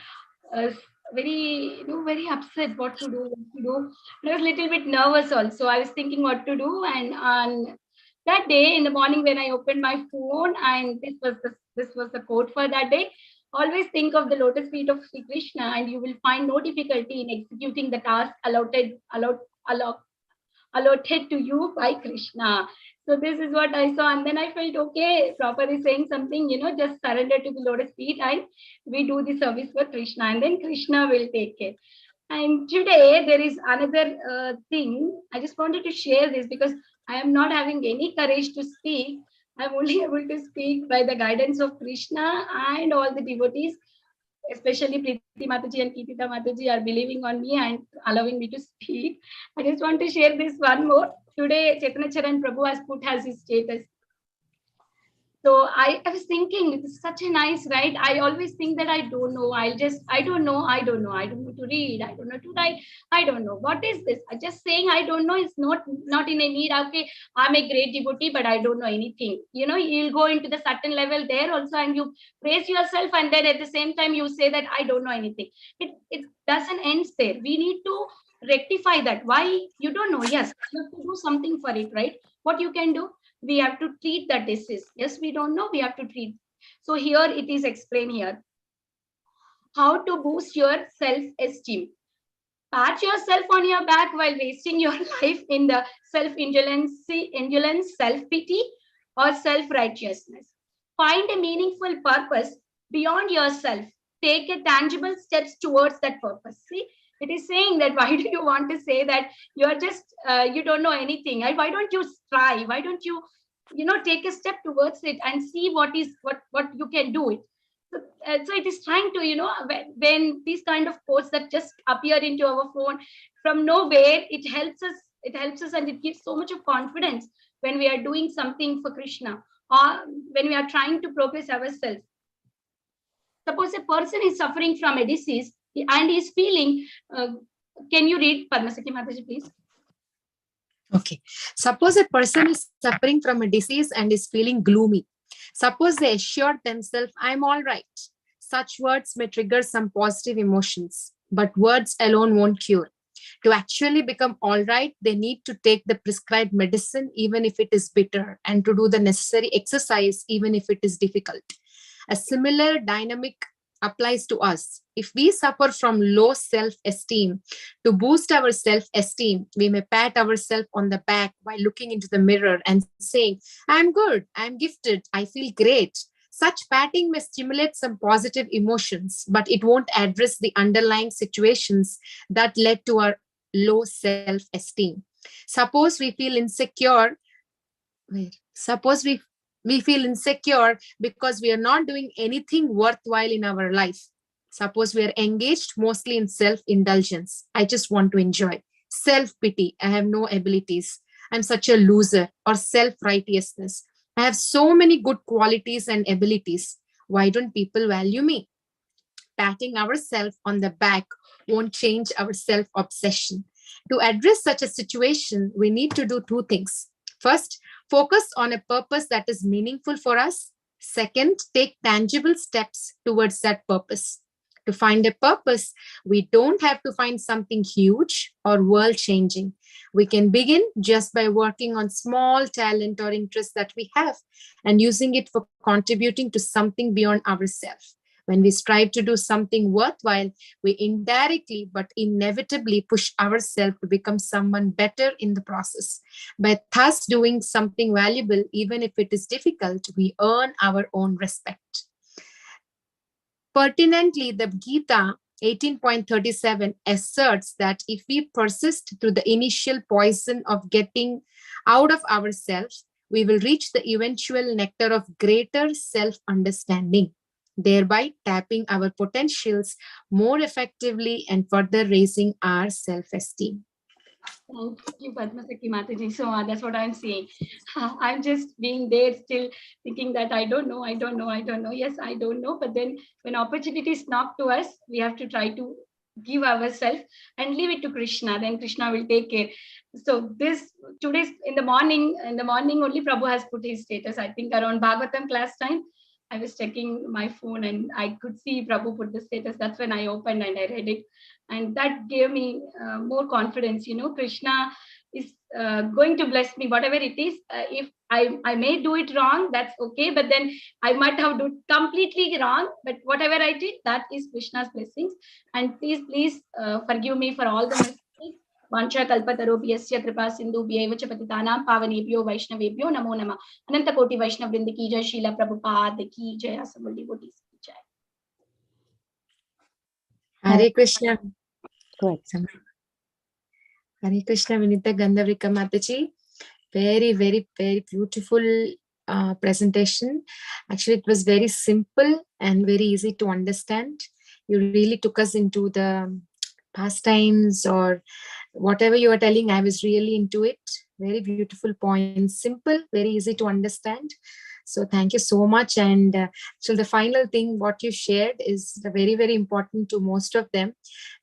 upset what to do. And I was a little bit nervous also. I was thinking what to do, and on that day in the morning when I opened my phone, and this was the quote for that day: always think of the lotus feet of Sri Krishna and you will find no difficulty in executing the task allotted to you by Krishna. So this is what I saw, and then I felt okay, Prabhupada is saying something, just surrender to the lotus feet and we do the service for Krishna, and then Krishna will take care. And today there is another thing. I just wanted to share this because I am not having any courage to speak. I'm only able to speak by the guidance of Krishna and all the devotees, especially Preeti Mataji and Kitita Mataji are believing on me and allowing me to speak. I just want to share this one more. Today, Chaitanya Charan Prabhu has put as his status. So I was thinking, it's such a nice, right? I always think that I don't know. I don't know. I don't know to read. I don't know to write. I don't know. What is this? I just saying I don't know is not in a need. Okay, I'm a great devotee, but I don't know anything. You'll go into the certain level there also and you praise yourself, and then at the same time you say that I don't know anything. It doesn't end there. We need to rectify that. Why you don't know? Yes, you have to do something for it, right? What you can do? We have to treat the disease. Yes, we don't know, we have to treat. So here it is explained here. How to boost your self-esteem. Pat yourself on your back while wasting your life in the self-indulgence, self-pity, or self-righteousness. Find a meaningful purpose beyond yourself. Take a tangible steps towards that purpose. See, it is saying that why do you want to say that you're just, you don't know anything? Why don't you strive? Why don't you, take a step towards it and see what you can do it? So it is trying to, when these kind of quotes that just appear into our phone from nowhere, it helps us and it gives so much of confidence when we are doing something for Krishna, or when we are trying to progress ourselves. Suppose a person is suffering from a disease and is feeling, can you read Padmasaki Mataji, please? Okay. Suppose a person is suffering from a disease and is feeling gloomy. Suppose they assure themselves, I'm all right. Such words may trigger some positive emotions, but words alone won't cure. To actually become all right, they need to take the prescribed medicine, even if it is bitter, and to do the necessary exercise, even if it is difficult. A similar dynamic applies to us. If we suffer from low self-esteem, to boost our self-esteem, we may pat ourselves on the back while looking into the mirror and saying, I'm good, I'm gifted, I feel great. Such patting may stimulate some positive emotions, but it won't address the underlying situations that led to our low self-esteem. Suppose we feel insecure. Suppose we feel insecure because we are not doing anything worthwhile in our life. Suppose we are engaged mostly in self-indulgence. I just want to enjoy. Self-pity. I have no abilities. I'm such a loser. Or self-righteousness. I have so many good qualities and abilities. Why don't people value me? Patting ourselves on the back won't change our self-obsession. To address such a situation, we need to do two things. First, focus on a purpose that is meaningful for us. Second, take tangible steps towards that purpose. To find a purpose, we don't have to find something huge or world-changing. We can begin just by working on small talent or interest that we have and using it for contributing to something beyond ourselves. When we strive to do something worthwhile, we indirectly but inevitably push ourselves to become someone better in the process. By thus doing something valuable, even if it is difficult, we earn our own respect. Pertinently, the Gita 18.37 asserts that if we persist through the initial poison of getting out of ourselves, we will reach the eventual nectar of greater self-understanding, thereby tapping our potentials more effectively and further raising our self-esteem. Thank you, Padmasaki Mataji. So that's what I'm saying. I'm just being there still thinking that I don't know. Yes, I don't know. But then when opportunities knock to us, we have to try to give ourselves and leave it to Krishna. Then Krishna will take care. So today's in the morning only Prabhu has put his status. I think around Bhagavatam class time, I was checking my phone and I could see Prabhu put the status. That's when I opened and I read it. And that gave me more confidence. Krishna is going to bless me, whatever it is. If I may do it wrong, that's okay. But then I might have done completely wrong. But whatever I did, that is Krishna's blessings. And please forgive me for all the mistakes. Vancha kalpatarobhyasya kripa sindhubhyev cha patitanam pavanebhyo vaishnavebhyo namo namah. Ananta koti Vaishnav Vrinda ki jai, Srila Prabhupada ki jai, assembled devotees ki jai. Hare Krishna. Good. Hare Krishna, Vinita Gandharvika Mataji. Very, very, very beautiful presentation. Actually, it was very simple and very easy to understand. You really took us into the pastimes or whatever you were telling. I was really into it. Very beautiful points. Simple, very easy to understand. So thank you so much. And so the final thing, what you shared is very, very important to most of them.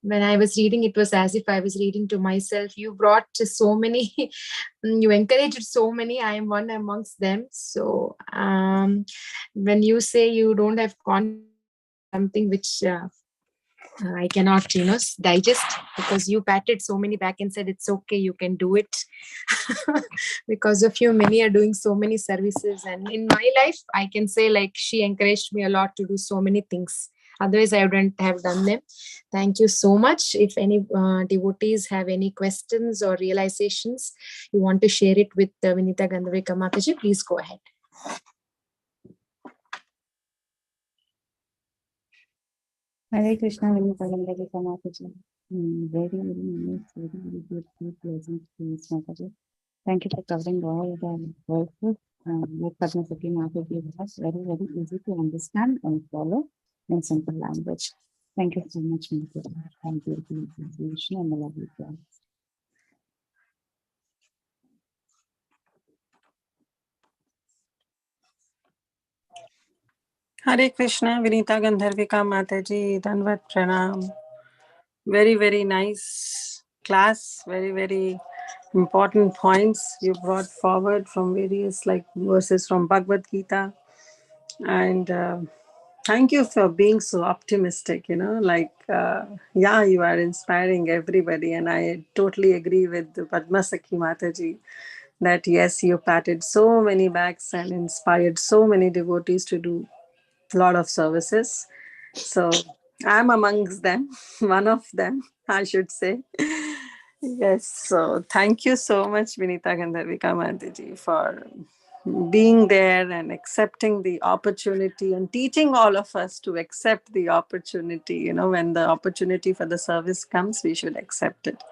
When I was reading, it was as if I was reading to myself. You brought so many, you encouraged so many. I am one amongst them. So when you say you don't have something which I cannot, digest, because you patted so many back and said, it's okay, you can do it. Because of you, many are doing so many services. And in my life, I can say like she encouraged me a lot to do so many things. Otherwise, I wouldn't have done them. Thank you so much. If any devotees have any questions or realizations, you want to share it with Vinita Gandharvika Mataji, please go ahead. Hare Krishna, Vinita Gandharvika Mataji. Very, very nice, very beautiful, pleasant things, Mataji. Thank you for covering all the verses. What Padmasaki Mataji was very, very easy to understand and follow. in simple language. Thank you so much, Mukunda. Thank you for the invitation and the lovely class. Hare Krishna, Vinita Gandharvika Mataji, Danvat Pranam. Very, very nice class. Very, very important points you brought forward from various verses from Bhagavad Gita. And thank you for being so optimistic, you are inspiring everybody. And I totally agree with Padmasakhi Mataji that yes, you patted so many backs and inspired so many devotees to do a lot of services. So I'm amongst them, one of them, I should say. Yes, so thank you so much, Vinita Gandharvika Mataji, for being there and accepting the opportunity and teaching all of us to accept the opportunity. When the opportunity for the service comes, we should accept it.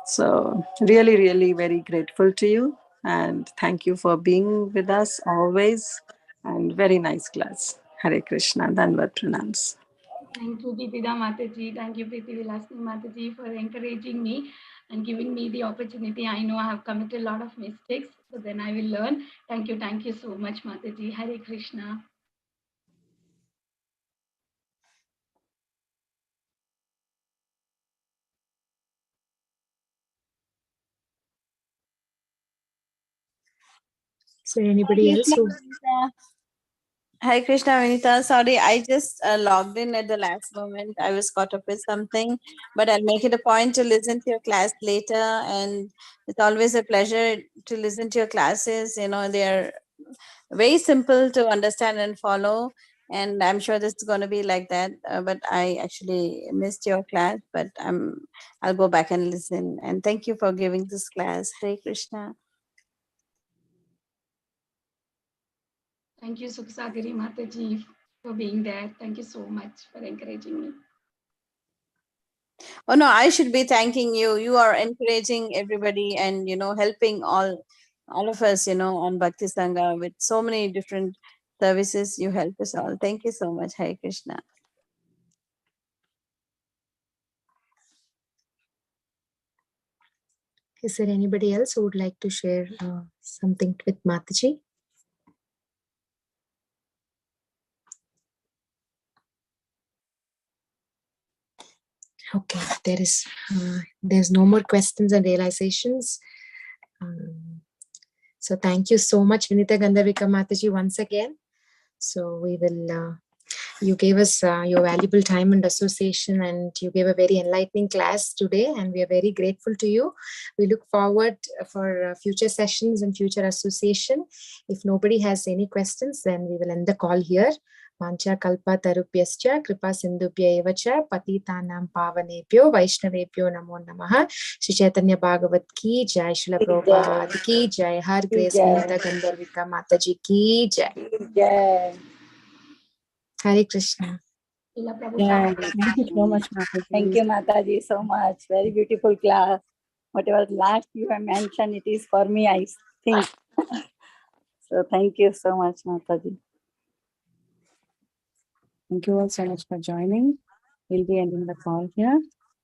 So really, really very grateful to you. And thank you for being with us always. And very nice class. Hare Krishna. Danvat Pranams. Thank you, Pritida Mataji. Thank you, Priti Vilasni Mataji, for encouraging me and giving me the opportunity. I know I have committed a lot of mistakes, so then I will learn. Thank you so much, Mataji. Hare Krishna. So anybody else who... Hi Krishna Vinita. Sorry, I just logged in at the last moment. I was caught up with something, but I'll make it a point to listen to your class later. And it's always a pleasure to listen to your classes. They're very simple to understand and follow. And I'm sure this is going to be like that. But I actually missed your class, but I'll go back and listen. And thank you for giving this class. Hare Krishna. Thank you, Sukhsagari Mataji, for being there. Thank you so much for encouraging me. Oh no, I should be thanking you. You are encouraging everybody and helping all of us, on Bhakti Sangha with so many different services. You help us all. Thank you so much, Hare Krishna. Is there anybody else who would like to share something with Mataji? Okay, there's no more questions and realizations. So thank you so much, Vinita Gandharvika Mataji, once again. So we will, you gave us your valuable time and association, and you gave a very enlightening class today, and we are very grateful to you. We look forward for future sessions and future association. If nobody has any questions, then we will end the call here. Vancha kalpa tarupyascha kripa sindhubhya evacha patitanam pavanebhyo Vaishnavebhyo namo namaha. Shri Caitanya Bhagavata Ki Jai, Srila Prabhupada Ki Jai, Har Grace Vinita Gandharvika Mataji Ki Jai. Jai. Hare Krishna. Yeah, thank you so much, Mataji. Thank you, Mataji, so much. Very beautiful class. Whatever last you have mentioned, it is for me, I think. So thank you so much, Mataji. Thank you all so much for joining. We'll be ending the call here.